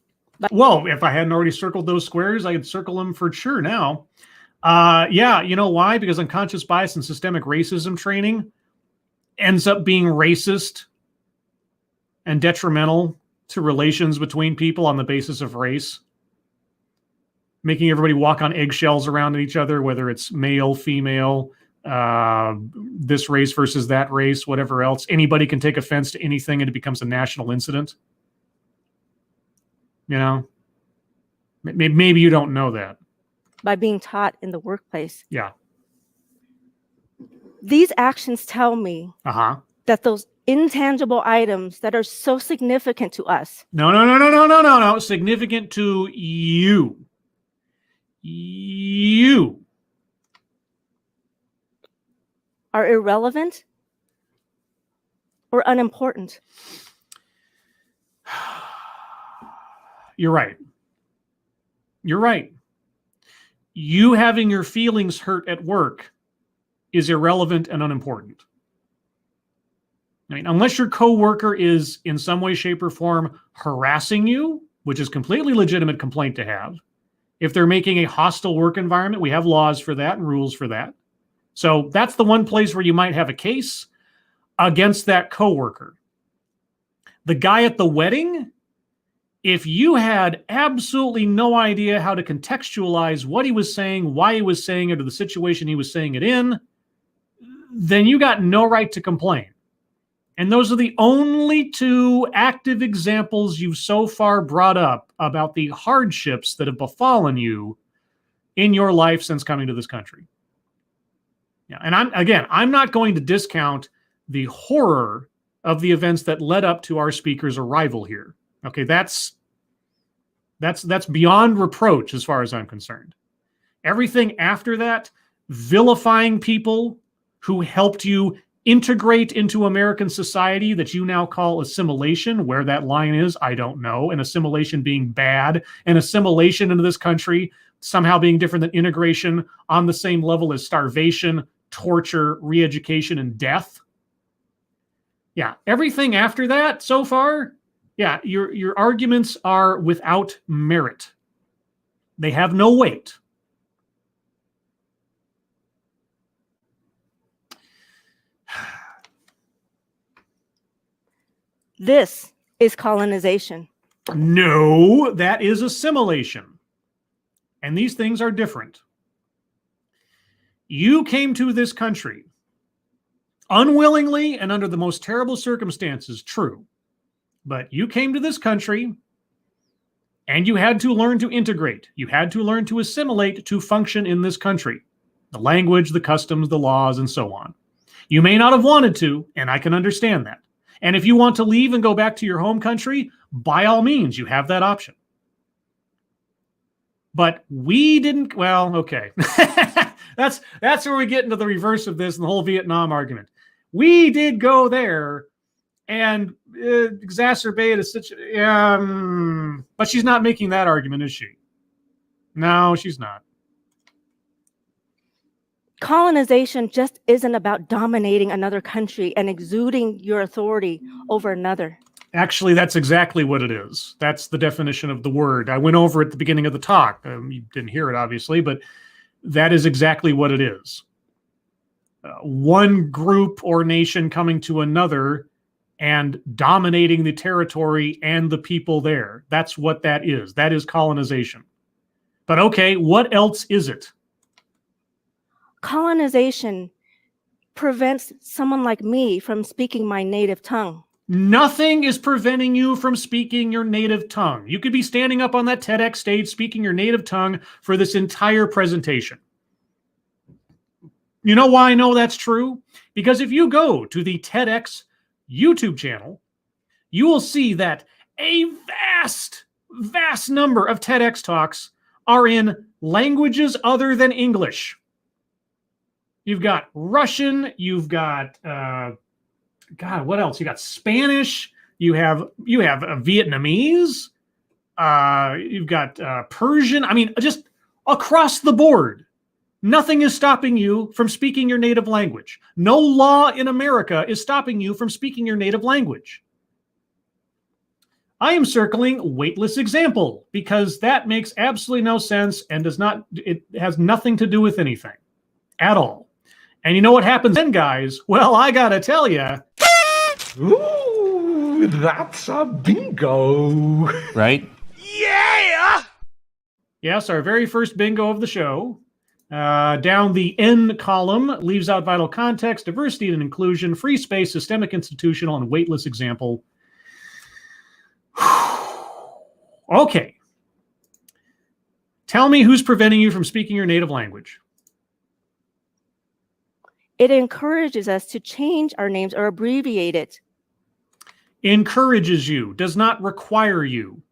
Well, if I hadn't already circled those squares, I could circle them for sure now. Yeah, you know why? Because unconscious bias and systemic racism training ends up being racist and detrimental to relations between people on the basis of race, making everybody walk on eggshells around each other, whether it's male, female, this race versus that race, whatever else. Anybody can take offense to anything and it becomes a national incident. You know, maybe you don't know that. By being taught in the workplace. Yeah. These actions tell me that those intangible items that are so significant to us. No. Significant to you. You. Are irrelevant or unimportant. You're right. You're right. You having your feelings hurt at work is irrelevant and unimportant. I mean, unless your coworker is in some way, shape, or form harassing you, which is completely legitimate complaint to have. If they're making a hostile work environment, we have laws for that and rules for that. So that's the one place where you might have a case against that coworker. The guy at the wedding, if you had absolutely no idea how to contextualize what he was saying, why he was saying it, or the situation he was saying it in, then you got no right to complain. And those are the only two active examples you've so far brought up about the hardships that have befallen you in your life since coming to this country. Yeah, and I'm not going to discount the horror of the events that led up to our speaker's arrival here. Okay, that's beyond reproach as far as I'm concerned. Everything after that, vilifying people who helped you integrate into American society that you now call assimilation, where that line is, I don't know, and assimilation being bad, and assimilation into this country somehow being different than integration on the same level as starvation, torture, re-education, and death. Yeah, everything after that so far, yeah, your arguments are without merit. They have no weight. This is colonization. No, that is assimilation. And these things are different. You came to this country unwillingly and under the most terrible circumstances, true. But you came to this country and you had to learn to integrate. You had to learn to assimilate to function in this country. The language, the customs, the laws, and so on. You may not have wanted to, and I can understand that. And if you want to leave and go back to your home country, by all means, you have that option. But we didn't, well, okay. That's where we get into the reverse of this and the whole Vietnam argument. We did go there and exacerbate a situation. But she's not making that argument, is she? No, she's not. Colonization just isn't about dominating another country and exuding your authority over another. Actually, that's exactly what it is. That's the definition of the word. I went over at the beginning of the talk. You didn't hear it, obviously, but that is exactly what it is. One group or nation coming to another and dominating the territory and the people there. That's what that is. That is colonization. But okay, what else is it? Colonization prevents someone like me from speaking my native tongue. Nothing is preventing you from speaking your native tongue. You could be standing up on that TEDx stage speaking your native tongue for this entire presentation. You know why I know that's true? Because if you go to the TEDx YouTube channel, you will see that a vast number of TEDx talks are in languages other than English. You've got Russian, you've got, God, what else? You got Spanish, you have Vietnamese, you've got Persian. I mean, just across the board. Nothing is stopping you from speaking your native language. No law in America is stopping you from speaking your native language. I am circling weightless example because that makes absolutely no sense and it has nothing to do with anything at all. And you know what happens then, guys? Well, I gotta tell you. Ooh, that's a bingo. Right? Yeah! Yes, our very first bingo of the show. Down the N column, leaves out vital context, diversity and inclusion, free space, systemic, institutional, and weightless example. Okay. Tell me who's preventing you from speaking your native language. It encourages us to change our names or abbreviate it. Encourages you, does not require you.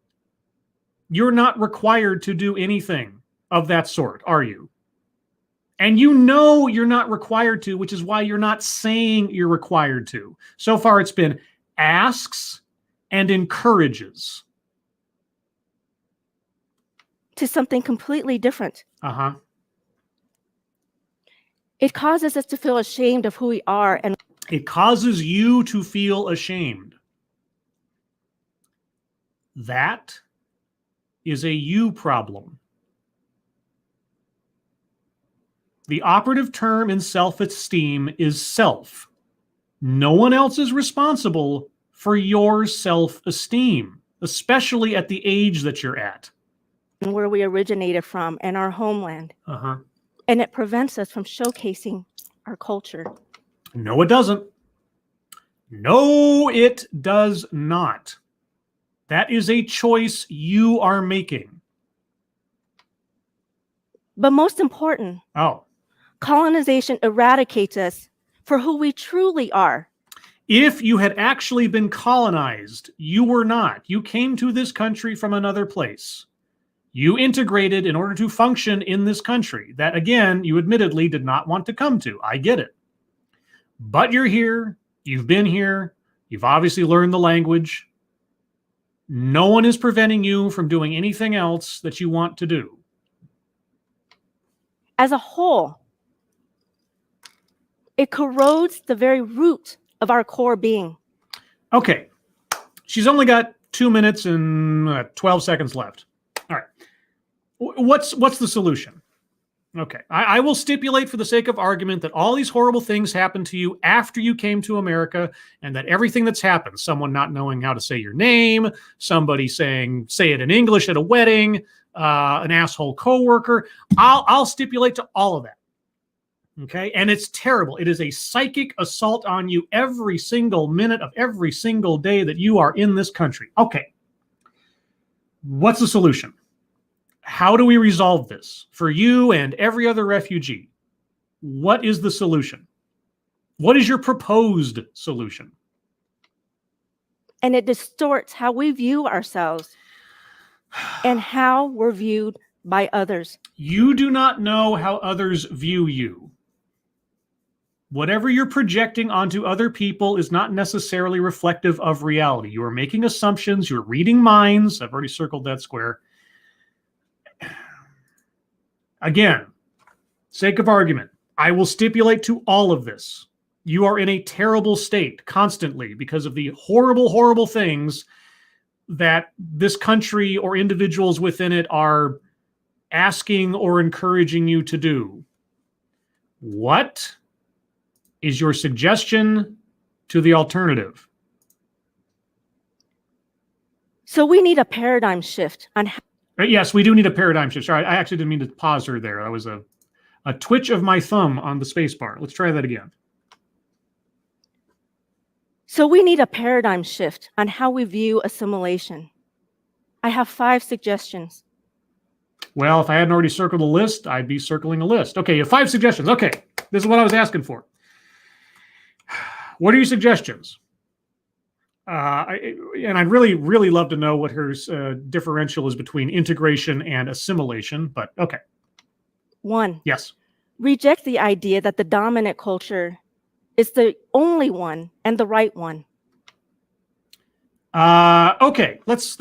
You're not required to do anything of that sort, are you? And you know you're not required to, which is why you're not saying you're required to. So far, it's been asks and encourages. To something completely different. Uh-huh. It causes us to feel ashamed of who we are. And it causes you to feel ashamed. That is a you problem. The operative term in self-esteem is self. No one else is responsible for your self-esteem, especially at the age that you're at. Where we originated from and our homeland. Uh-huh. And it prevents us from showcasing our culture. No, it doesn't. No, it does not. That is a choice you are making. But most important, colonization eradicates us for who we truly are. If you had actually been colonized, you were not. You came to this country from another place. You integrated in order to function in this country that, again, you admittedly did not want to come to. I get it. But you're here. You've been here. You've obviously learned the language. No one is preventing you from doing anything else that you want to do. As a whole, it corrodes the very root of our core being. Okay. She's only got 2 minutes and 12 seconds left. All right. What's the solution? Okay. I will stipulate for the sake of argument that all these horrible things happened to you after you came to America, and that everything that's happened, someone not knowing how to say your name, somebody say it in English at a wedding, an asshole coworker, I'll stipulate to all of that. Okay. And it's terrible. It is a psychic assault on you every single minute of every single day that you are in this country. Okay. What's the solution? How do we resolve this for you and every other refugee? What is the solution? What is your proposed solution? And it distorts how we view ourselves and how we're viewed by others. You do not know how others view you. Whatever you're projecting onto other people is not necessarily reflective of reality. You are making assumptions. You're reading minds. I've already circled that square. Again, sake of argument, I will stipulate to all of this. You are in a terrible state constantly because of the horrible, horrible things that this country or individuals within it are asking or encouraging you to do. What is your suggestion to the alternative? So we need a paradigm shift on how. Yes, we do need a paradigm shift. Sorry, I actually didn't mean to pause her there. That was a twitch of my thumb on the space bar. Let's try that again. So we need a paradigm shift on how we view assimilation. I have 5 suggestions. Well, if I hadn't already circled a list, I'd be circling a list. Okay, you have 5 suggestions. Okay, this is what I was asking for. What are your suggestions? And I'd really, really love to know what her differential is between integration and assimilation, but okay. 1. Yes. Reject the idea that the dominant culture is the only one and the right one. Okay, let's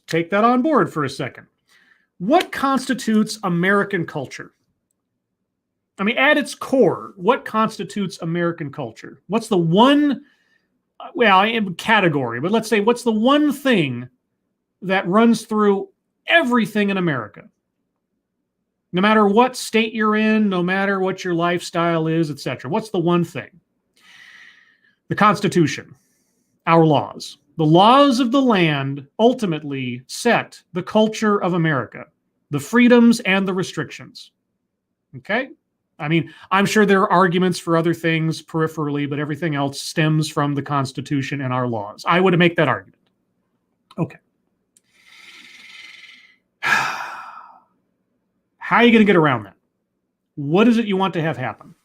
take that on board for a second. What constitutes American culture? I mean, at its core, what constitutes American culture? What's the one, category, but let's say what's the one thing that runs through everything in America? No matter what state you're in, no matter what your lifestyle is, etc. What's the one thing? The Constitution, our laws. The laws of the land ultimately set the culture of America, the freedoms and the restrictions. Okay? I mean, I'm sure there are arguments for other things peripherally, but everything else stems from the Constitution and our laws. I would make that argument. Okay. How are you going to get around that? What is it you want to have happen?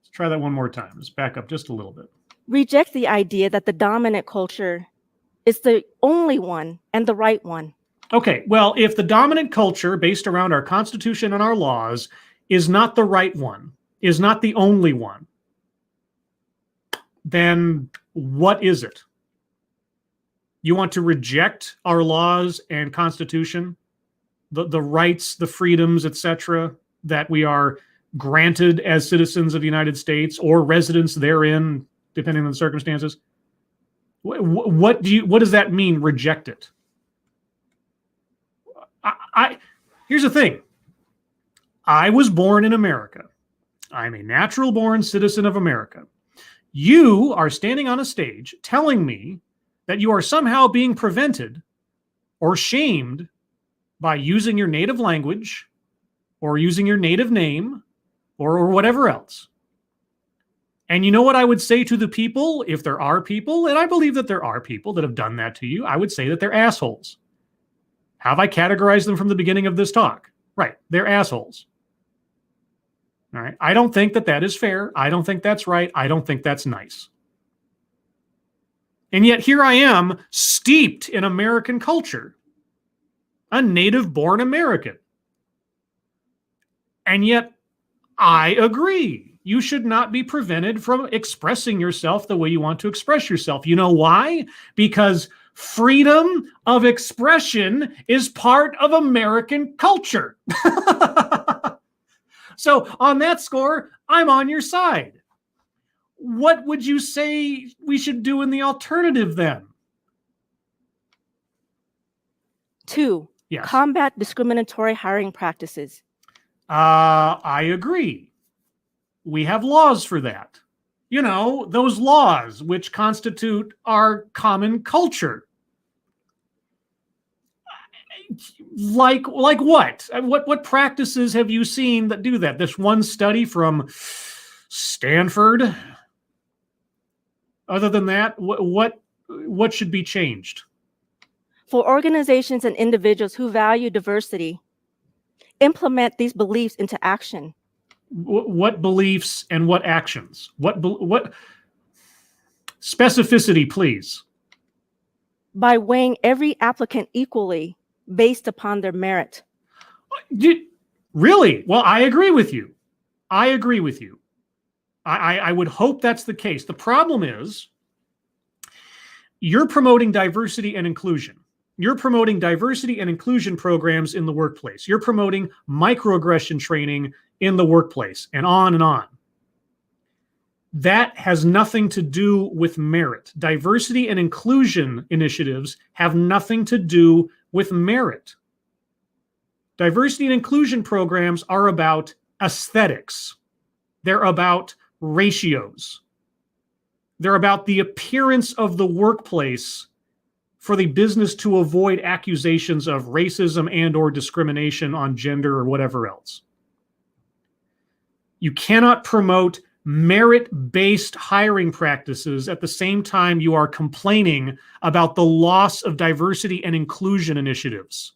Let's try that one more time. Let's back up just a little bit. Reject the idea that the dominant culture is the only one and the right one. Okay, well, if the dominant culture based around our Constitution and our laws is not the right one, is not the only one, then what is it? You want to reject our laws and Constitution, the rights, the freedoms, etc., that we are granted as citizens of the United States or residents therein, depending on the circumstances? What does that mean, reject it? Here's the thing. I was born in America. I'm a natural-born citizen of America. You are standing on a stage telling me that you are somehow being prevented or shamed by using your native language or using your native name or whatever else. And you know what I would say to the people, if there are people, and I believe that there are people that have done that to you, I would say that they're assholes. Have I categorized them from the beginning of this talk? Right, they're assholes. All right, I don't think that that is fair. I don't think that's right. I don't think that's nice. And yet here I am, steeped in American culture, a native-born American. And yet I agree. You should not be prevented from expressing yourself the way you want to express yourself. You know why? Because freedom of expression is part of American culture. So on that score, I'm on your side. What would you say we should do in the alternative then? 2, yes. Combat discriminatory hiring practices. I agree. We have laws for that. You know, those laws which constitute our common culture. Like what? What practices have you seen that do that? This one study from Stanford. Other than that, what should be changed? For organizations and individuals who value diversity, implement these beliefs into action. What beliefs and what actions? What specificity, please? By weighing every applicant equally based upon their merit. Really? Well, I agree with you. I agree with you. I would hope that's the case. The problem is you're promoting diversity and inclusion. You're promoting diversity and inclusion programs in the workplace. You're promoting microaggression training in the workplace, and on and on. That has nothing to do with merit. Diversity and inclusion initiatives have nothing to do with merit. Diversity and inclusion programs are about aesthetics. They're about ratios. They're about the appearance of the workplace for the business to avoid accusations of racism and or discrimination on gender or whatever else. You cannot promote merit-based hiring practices at the same time you are complaining about the loss of diversity and inclusion initiatives.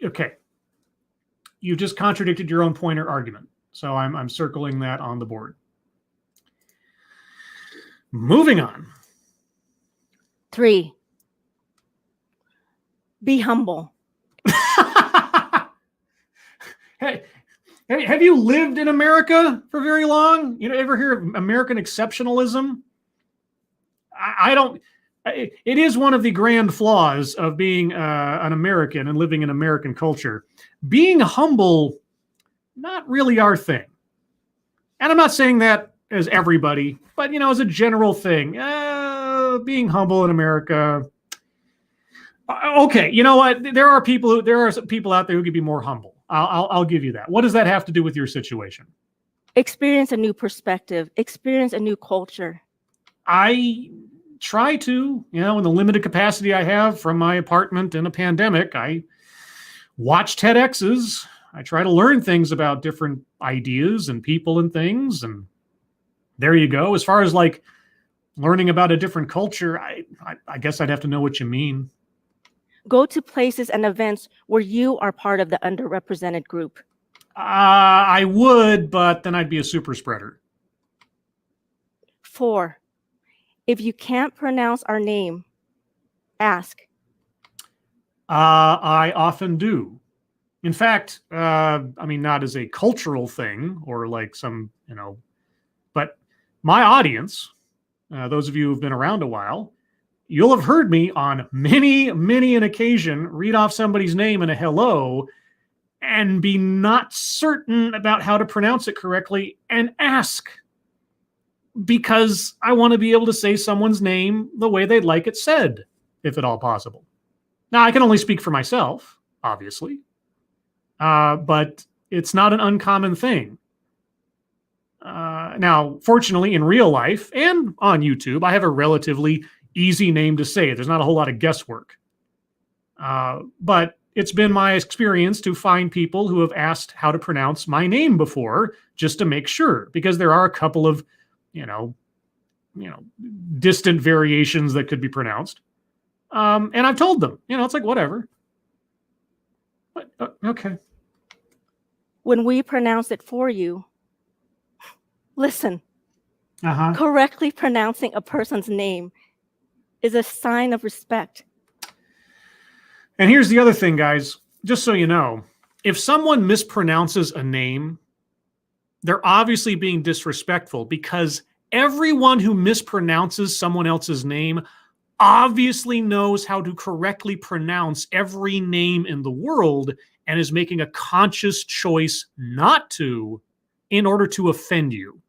Okay. You just contradicted your own point or argument. So I'm circling that on the board. Moving on. 3, be humble. Hey, have you lived in America for very long? You know, ever hear of American exceptionalism? I don't. It is one of the grand flaws of being an American and living in American culture. Being humble, not really our thing. And I'm not saying that as everybody, but, you know, as a general thing, being humble in America. Okay, you know what? There are people out there who could be more humble. I'll give you that. What does that have to do with your situation? Experience a new perspective. Experience a new culture. I try to, you know, in the limited capacity I have from my apartment in a pandemic, I watch TEDx's. I try to learn things about different ideas and people and things. And there you go. As far as like learning about a different culture, I guess I'd have to know what you mean. Go to places and events where you are part of the underrepresented group. I would, but then I'd be a super spreader. 4, if you can't pronounce our name, ask. I often do. In fact, I mean, not as a cultural thing or like some, you know, but my audience, those of you who've been around a while, you'll have heard me on many an occasion read off somebody's name in a hello and be not certain about how to pronounce it correctly and ask, because I want to be able to say someone's name the way they'd like it said, if at all possible. Now, I can only speak for myself, obviously, but it's not an uncommon thing. Now, fortunately, in real life and on YouTube, I have a relatively easy name to say. There's not a whole lot of guesswork. But it's been my experience to find people who have asked how to pronounce my name before, just to make sure, because there are a couple of, you know, distant variations that could be pronounced. And I've told them, you know, it's like, whatever. But, okay. When we pronounce it for you, listen. Uh-huh. Correctly pronouncing a person's name is a sign of respect. And here's the other thing, guys, just so you know, if someone mispronounces a name, they're obviously being disrespectful, because everyone who mispronounces someone else's name obviously knows how to correctly pronounce every name in the world and is making a conscious choice not to in order to offend you.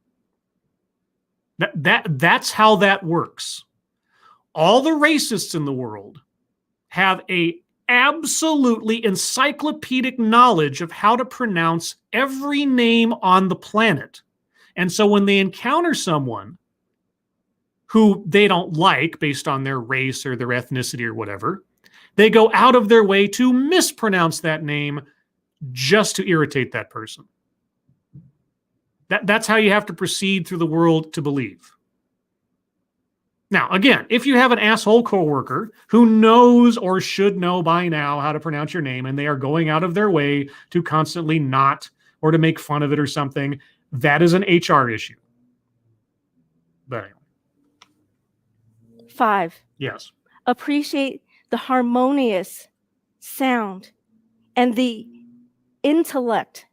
That's how that works. All the racists in the world have a absolutely encyclopedic knowledge of how to pronounce every name on the planet. And so when they encounter someone who they don't like based on their race or their ethnicity or whatever, they go out of their way to mispronounce that name just to irritate that person. That's how you have to proceed through the world to believe. Now, again, if you have an asshole coworker who knows or should know by now how to pronounce your name and they are going out of their way to constantly not or to make fun of it or something, that is an HR issue. But anyway. 5, Yes. appreciate the harmonious sound and the intellect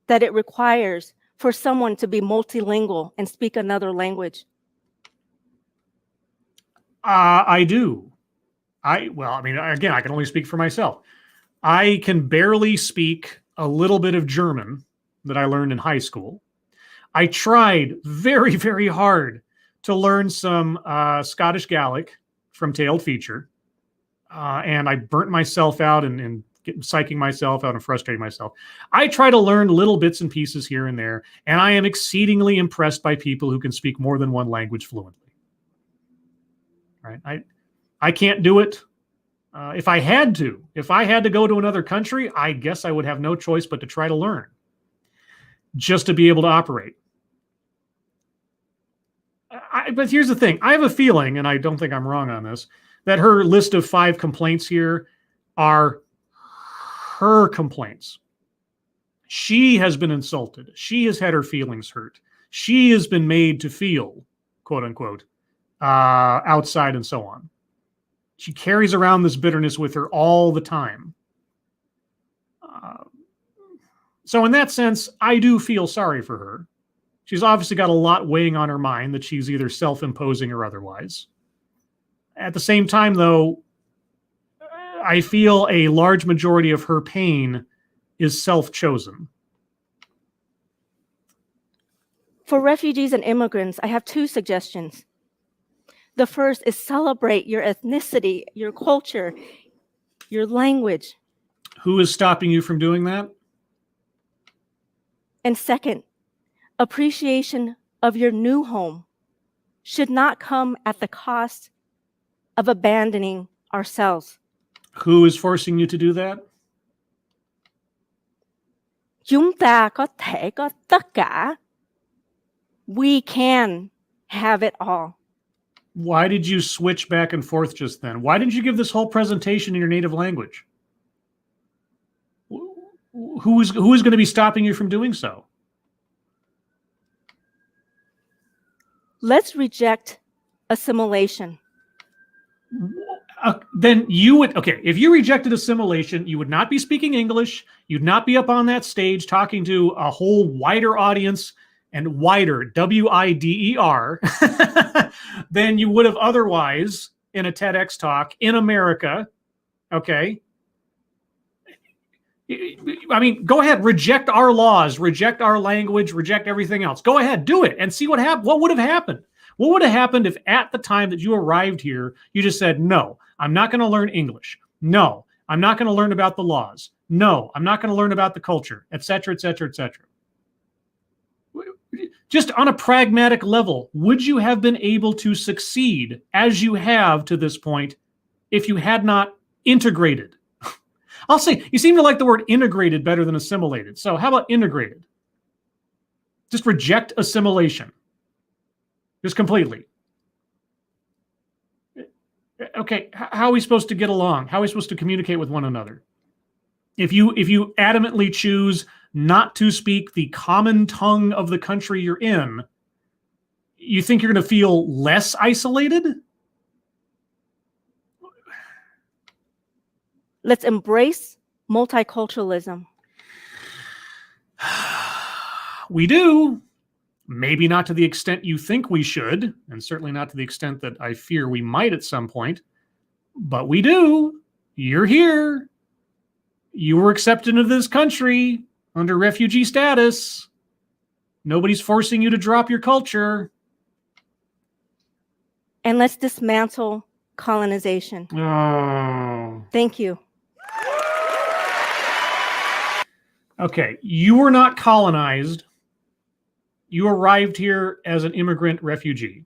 that it requires for someone to be multilingual and speak another language. I do. Well, I mean, again, I can only speak for myself. I can barely speak a little bit of German that I learned in high school. I tried very, very hard to learn some Scottish Gaelic from Tailed Feature, and I burnt myself out and psyching myself out and frustrating myself. I try to learn little bits and pieces here and there, and I am exceedingly impressed by people who can speak more than one language fluently. Right? I can't do it. If I had to go to another country, I guess I would have no choice but to try to learn just to be able to operate. But here's the thing. I have a feeling, and I don't think I'm wrong on this, that her list of 5 complaints here are her complaints. She has been insulted. She has had her feelings hurt. She has been made to feel, quote unquote, outside and so on. She carries around this bitterness with her all the time. So in that sense, I do feel sorry for her. She's obviously got a lot weighing on her mind that she's either self-imposing or otherwise. At the same time, though, I feel a large majority of her pain is self-chosen. For refugees and immigrants, I have 2 suggestions. The first is celebrate your ethnicity, your culture, your language. Who is stopping you from doing that? And second, appreciation of your new home should not come at the cost of abandoning ourselves. Who is forcing you to do that? Chúng ta có thể có tất cả. We can have it all. Why did you switch back and forth just then? Why didn't you give this whole presentation in your native language? Who is going to be stopping you from doing so? Let's reject assimilation. Then you would, okay, if you rejected assimilation, you would not be speaking English. You'd not be up on that stage talking to a whole wider audience, and wider, W-I-D-E-R, than you would have otherwise in a TEDx talk in America. Okay. I mean, go ahead, reject our laws, reject our language, reject everything else. Go ahead, do it and see what happened. What would have happened? What would have happened if at the time that you arrived here, you just said, no, I'm not going to learn English. No, I'm not going to learn about the laws. No, I'm not going to learn about the culture, et cetera, et cetera, et cetera. Just on a pragmatic level, would you have been able to succeed as you have to this point if you had not integrated? I'll say, you seem to like the word integrated better than assimilated. So how about integrated? Just reject assimilation. Just completely. Okay, how are we supposed to get along? How are we supposed to communicate with one another? If you adamantly choose not to speak the common tongue of the country you're in, you think you're going to feel less isolated? Let's embrace multiculturalism. We do. Maybe not to the extent you think we should, and certainly not to the extent that I fear we might at some point, but we do. You're here. You were accepted into this country under refugee status. Nobody's forcing you to drop your culture. And let's dismantle colonization. Oh. Thank you. Okay, you were not colonized. You arrived here as an immigrant refugee.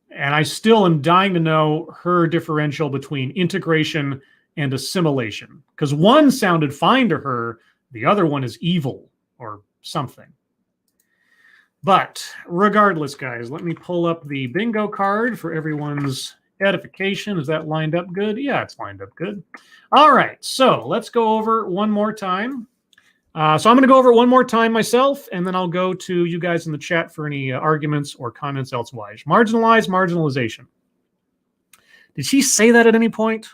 And I still am dying to know her differential between integration and assimilation. Because one sounded fine to her, the other one is evil or something. But regardless, guys, let me pull up the bingo card for everyone's edification. Is that lined up good? Yeah, it's lined up good. All right, so let's go over one more time. So I'm going to go over it one more time myself, and then I'll go to you guys in the chat for any arguments or comments elsewise. Marginalize, marginalization. Did she say that at any point?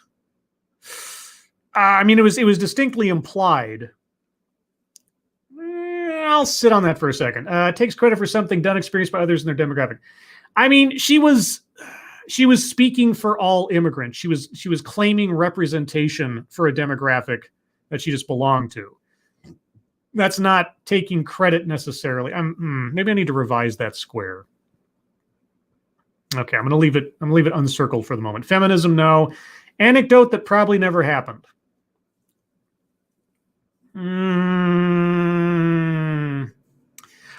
I mean, it was distinctly implied. I'll sit on that for a second. Takes credit for something done, experienced by others in their demographic. I mean, she was speaking for all immigrants. She was claiming representation for a demographic that she just belonged to. That's not taking credit necessarily. Maybe I need to revise that square. Okay, I'm going to leave it uncircled for the moment. Feminism, no. Anecdote that probably never happened.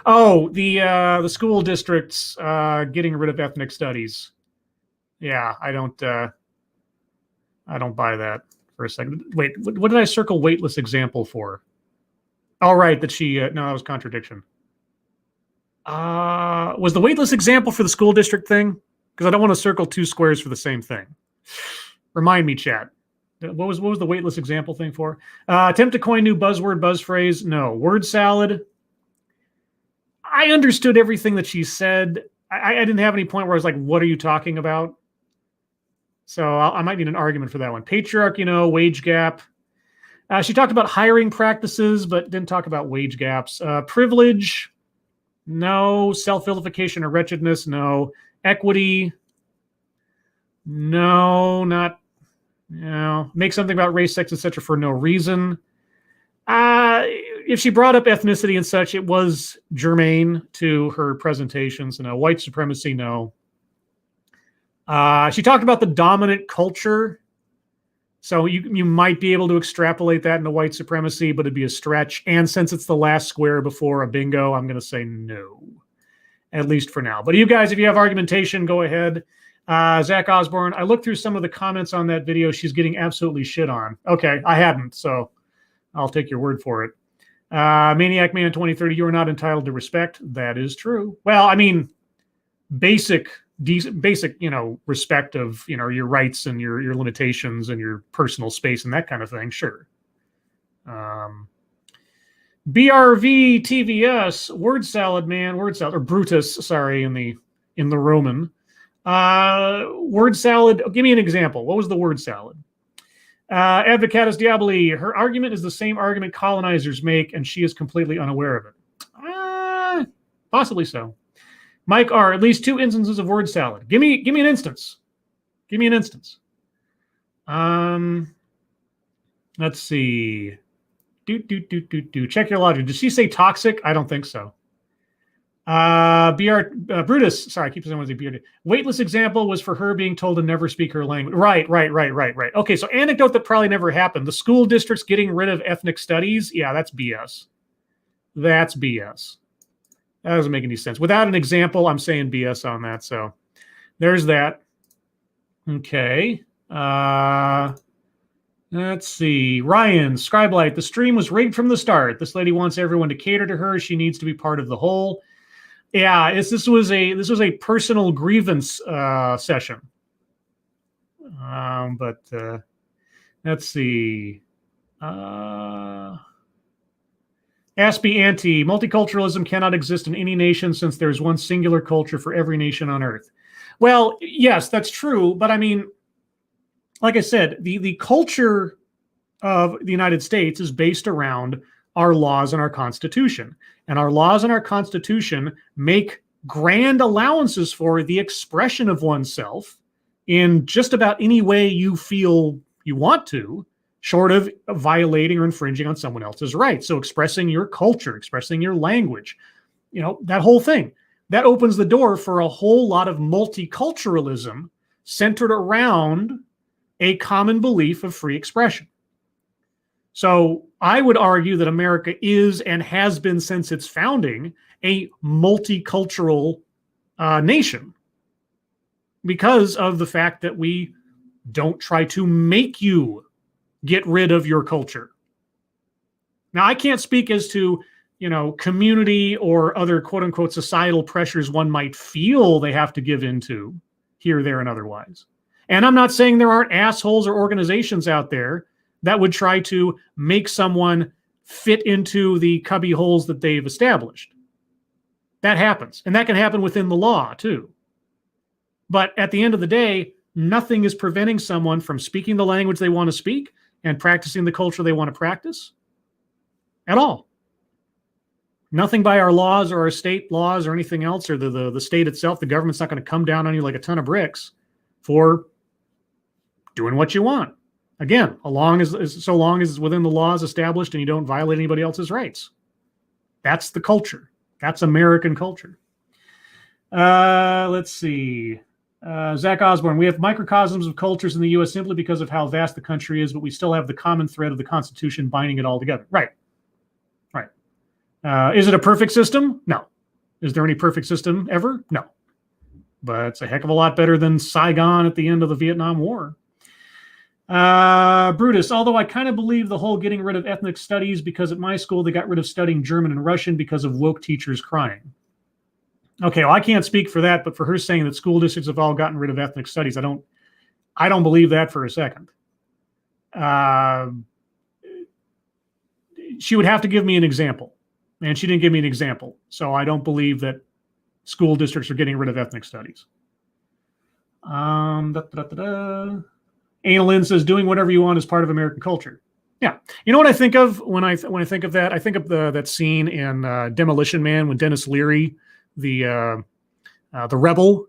Oh, the school districts getting rid of ethnic studies. Yeah, I don't buy that for a second. Wait, what did I circle weightless example for? All right, that she no, that was contradiction. Was the weightless example for the school district thing? Because I don't want to circle two squares for the same thing. Remind me, chat. What was the weightless example thing for? Attempt to coin new buzzword, buzz phrase. No. Word salad. I understood everything that she said. I didn't have any point where I was like, what are you talking about? So I might need an argument for that one. Patriarchy, no. Wage gap. She talked about hiring practices, but didn't talk about wage gaps. Privilege, no. Self-vilification or wretchedness, no. Equity, no. Not, make something about race, sex, etc. for no reason. If she brought up ethnicity and such, it was germane to her presentations. No. White supremacy, no. She talked about the dominant culture. So you might be able to extrapolate that into white supremacy, but it'd be a stretch. And since it's the last square before a bingo, I'm going to say no, at least for now. But you guys, if you have argumentation, go ahead. Zach Osborne, I looked through some of the comments on that video. She's getting absolutely shit on. Okay, I hadn't, so I'll take your word for it. Maniac Man 2030, you are not entitled to respect. That is true. Well, I mean, basic, respect of, your rights and your limitations and your personal space and that kind of thing. Sure. BRV TVS, word salad, or Brutus, sorry, in the Roman. Word salad. Give me an example. What was the word salad? Advocatus Diaboli, her argument is the same argument colonizers make, and she is completely unaware of it. Possibly so. Mike R, at least 2 instances of word salad. Give me an instance. Give me an instance. Let's see. Check your logic. Did she say toxic? I don't think so. Brutus, sorry, I keep saying BR. Weightless example was for her being told to never speak her language. Right. Okay, so anecdote that probably never happened. The school districts getting rid of ethnic studies. Yeah, that's BS. That's BS. That doesn't make any sense. Without an example, I'm saying BS on that. So there's that. Okay. Let's see. Ryan, Scribelight, the stream was rigged from the start. This lady wants everyone to cater to her. She needs to be part of the whole. Yeah, this was a personal grievance session. But let's see. Aspie Anti, multiculturalism cannot exist in any nation since there's one singular culture for every nation on earth. Well, yes, that's true. But I mean, like I said, the culture of the United States is based around our laws and our Constitution. And our laws and our Constitution make grand allowances for the expression of oneself in just about any way you feel you want to, short of violating or infringing on someone else's rights. So expressing your culture, expressing your language, that whole thing, that opens the door for a whole lot of multiculturalism centered around a common belief of free expression. So I would argue that America is and has been since its founding a multicultural nation because of the fact that we don't try to make you get rid of your culture. Now, I can't speak as to, community or other quote unquote societal pressures one might feel they have to give into here, there, and otherwise. And I'm not saying there aren't assholes or organizations out there that would try to make someone fit into the cubby holes that they've established. That happens. And that can happen within the law, too. But at the end of the day, nothing is preventing someone from speaking the language they want to speak and practicing the culture they want to practice at all. Nothing by our laws or our state laws or anything else, or the state itself, the government's not going to come down on you like a ton of bricks for doing what you want. Again, so long as it's within the laws established and you don't violate anybody else's rights. That's the culture. That's American culture. Let's see. Zach Osborne, we have microcosms of cultures in the U.S. simply because of how vast the country is, but we still have the common thread of the Constitution binding it all together. Right. Is it a perfect system? No. Is there any perfect system ever? No. But it's a heck of a lot better than Saigon at the end of the Vietnam War. Brutus, although I kind of believe the whole getting rid of ethnic studies because at my school they got rid of studying German and Russian because of woke teachers crying. Okay, well, I can't speak for that, but for her saying that school districts have all gotten rid of ethnic studies, I don't believe that for a second. She would have to give me an example, and she didn't give me an example. So I don't believe that school districts are getting rid of ethnic studies. Annalyn says, doing whatever you want is part of American culture. Yeah. You know what I think of when I think of that? I think of that scene in Demolition Man when Dennis Leary, the rebel,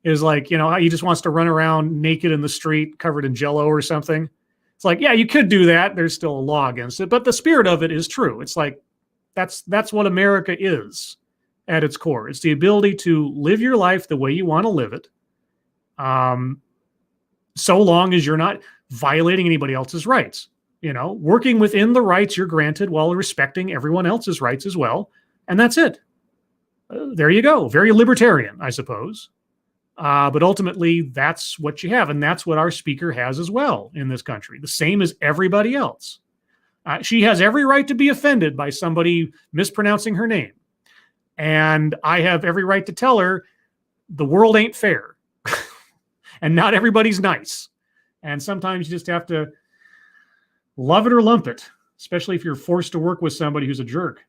is like, you know, he just wants to run around naked in the street covered in Jell-O or something. It's like, yeah, you could do that. There's still a law against it, but the spirit of it is true. It's like, that's what America is at its core. It's the ability to live your life the way you want to live it. So long as you're not violating anybody else's rights, you know, working within the rights you're granted while respecting everyone else's rights as well. And that's it. There you go. Very libertarian, I suppose. But ultimately, that's what you have. And that's what our speaker has as well in this country. The same as everybody else. She has every right to be offended by somebody mispronouncing her name. And I have every right to tell her the world ain't fair. And not everybody's nice. And sometimes you just have to love it or lump it, especially if you're forced to work with somebody who's a jerk.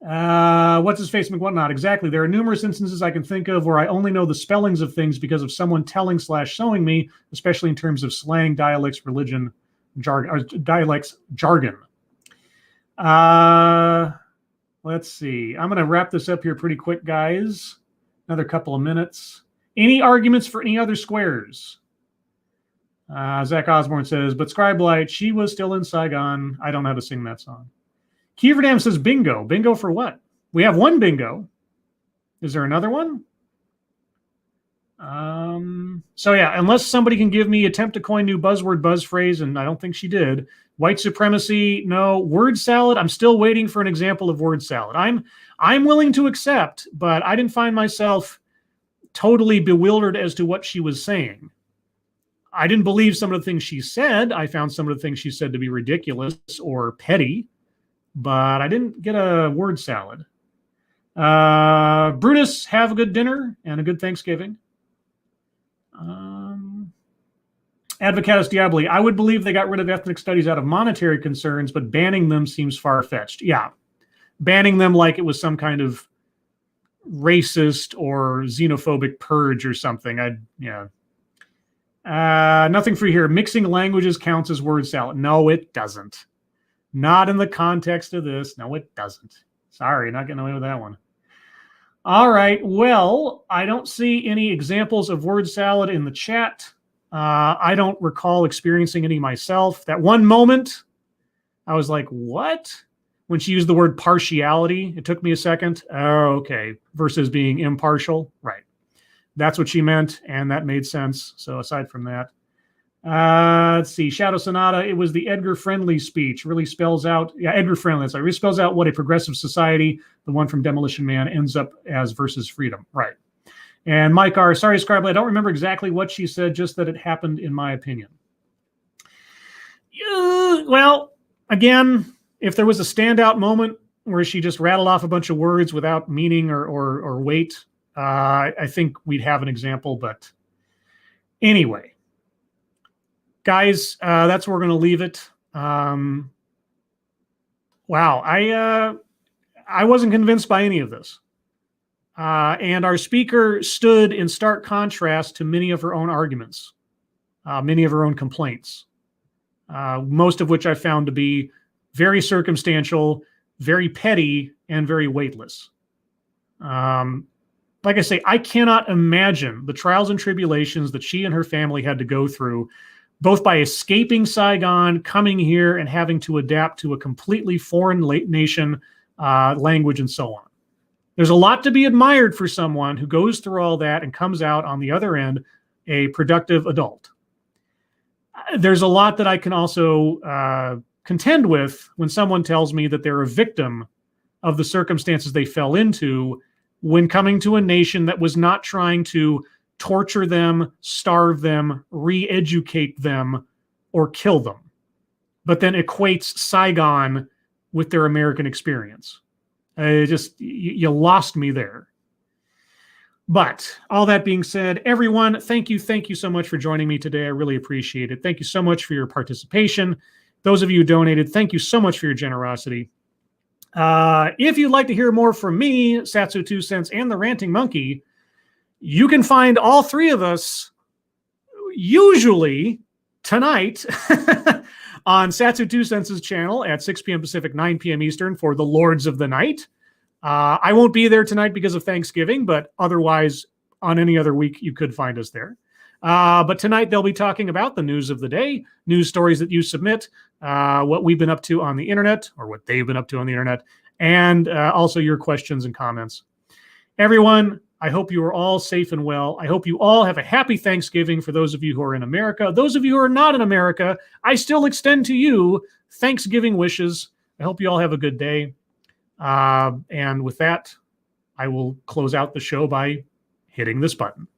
What's his face, McWhatnot? Exactly. There are numerous instances I can think of where I only know the spellings of things because of someone telling / showing me, especially in terms of slang, dialects, religion, jargon. Let's see. I'm going to wrap this up here pretty quick, guys. Another couple of minutes. Any arguments for any other squares? Zach Osborne says, but Scribelight, she was still in Saigon. I don't know how to sing that song. Kieverdam says bingo. Bingo for what? We have one bingo. Is there another one? So yeah, unless somebody can give me attempt to coin new buzzword buzz phrase, and I don't think she did. White supremacy, no. Word salad, I'm still waiting for an example of word salad. I'm willing to accept, but I didn't find myself totally bewildered as to what she was saying. I didn't believe some of the things she said. I found some of the things she said to be ridiculous or petty, but I didn't get a word salad. Brutus, have a good dinner and a good Thanksgiving. Advocatus Diaboli, I would believe they got rid of ethnic studies out of monetary concerns, but banning them seems far-fetched. Yeah, banning them like it was some kind of racist or xenophobic purge or something. Nothing for you here. Mixing languages counts as word salad. No, it doesn't. Not in the context of this. No, it doesn't. Sorry, not getting away with that one. All right. Well, I don't see any examples of word salad in the chat. I don't recall experiencing any myself. That one moment, I was like, what? When she used the word partiality, it took me a second. Oh, okay. Versus being impartial. Right. That's what she meant, and that made sense. So aside from that, let's see. Shadow Sonata, it was the Edgar Friendly speech. Really spells out, Edgar Friendly, really spells out what a progressive society, the one from Demolition Man, ends up as versus freedom. Right. And Mike R., sorry, Scribble, I don't remember exactly what she said, just that it happened in my opinion. Well, again, if there was a standout moment where she just rattled off a bunch of words without meaning or weight, I think we'd have an example. But anyway, guys, that's where we're going to leave it. Wow, I wasn't convinced by any of this. And our speaker stood in stark contrast to many of her own arguments, many of her own complaints, most of which I found to be very circumstantial, very petty, and very weightless. Like I say, I cannot imagine the trials and tribulations that she and her family had to go through, both by escaping Saigon, coming here, and having to adapt to a completely foreign nation, language, and so on. There's a lot to be admired for someone who goes through all that and comes out on the other end a productive adult. There's a lot that I can also contend with when someone tells me that they're a victim of the circumstances they fell into when coming to a nation that was not trying to torture them, starve them, re-educate them, or kill them, but then equates Saigon with their American experience. You lost me there. But all that being said, everyone, thank you so much for joining me today. I really appreciate it. Thank you so much for your participation. Those of you who donated, thank you so much for your generosity. If you'd like to hear more from me, Satsu 2 Cents, and the Ranting Monkey, you can find all three of us usually tonight on Satsu 2 Cents' channel at 6 p.m. Pacific, 9 p.m. Eastern for the Lords of the Night. I won't be there tonight because of Thanksgiving, but otherwise, on any other week, you could find us there. But tonight, they'll be talking about the news of the day, news stories that you submit, what we've been up to on the internet, or what they've been up to on the internet, and also your questions and comments. Everyone, I hope you are all safe and well. I hope you all have a happy Thanksgiving for those of you who are in America. Those of you who are not in America, I still extend to you Thanksgiving wishes. I hope you all have a good day. And with that, I will close out the show by hitting this button.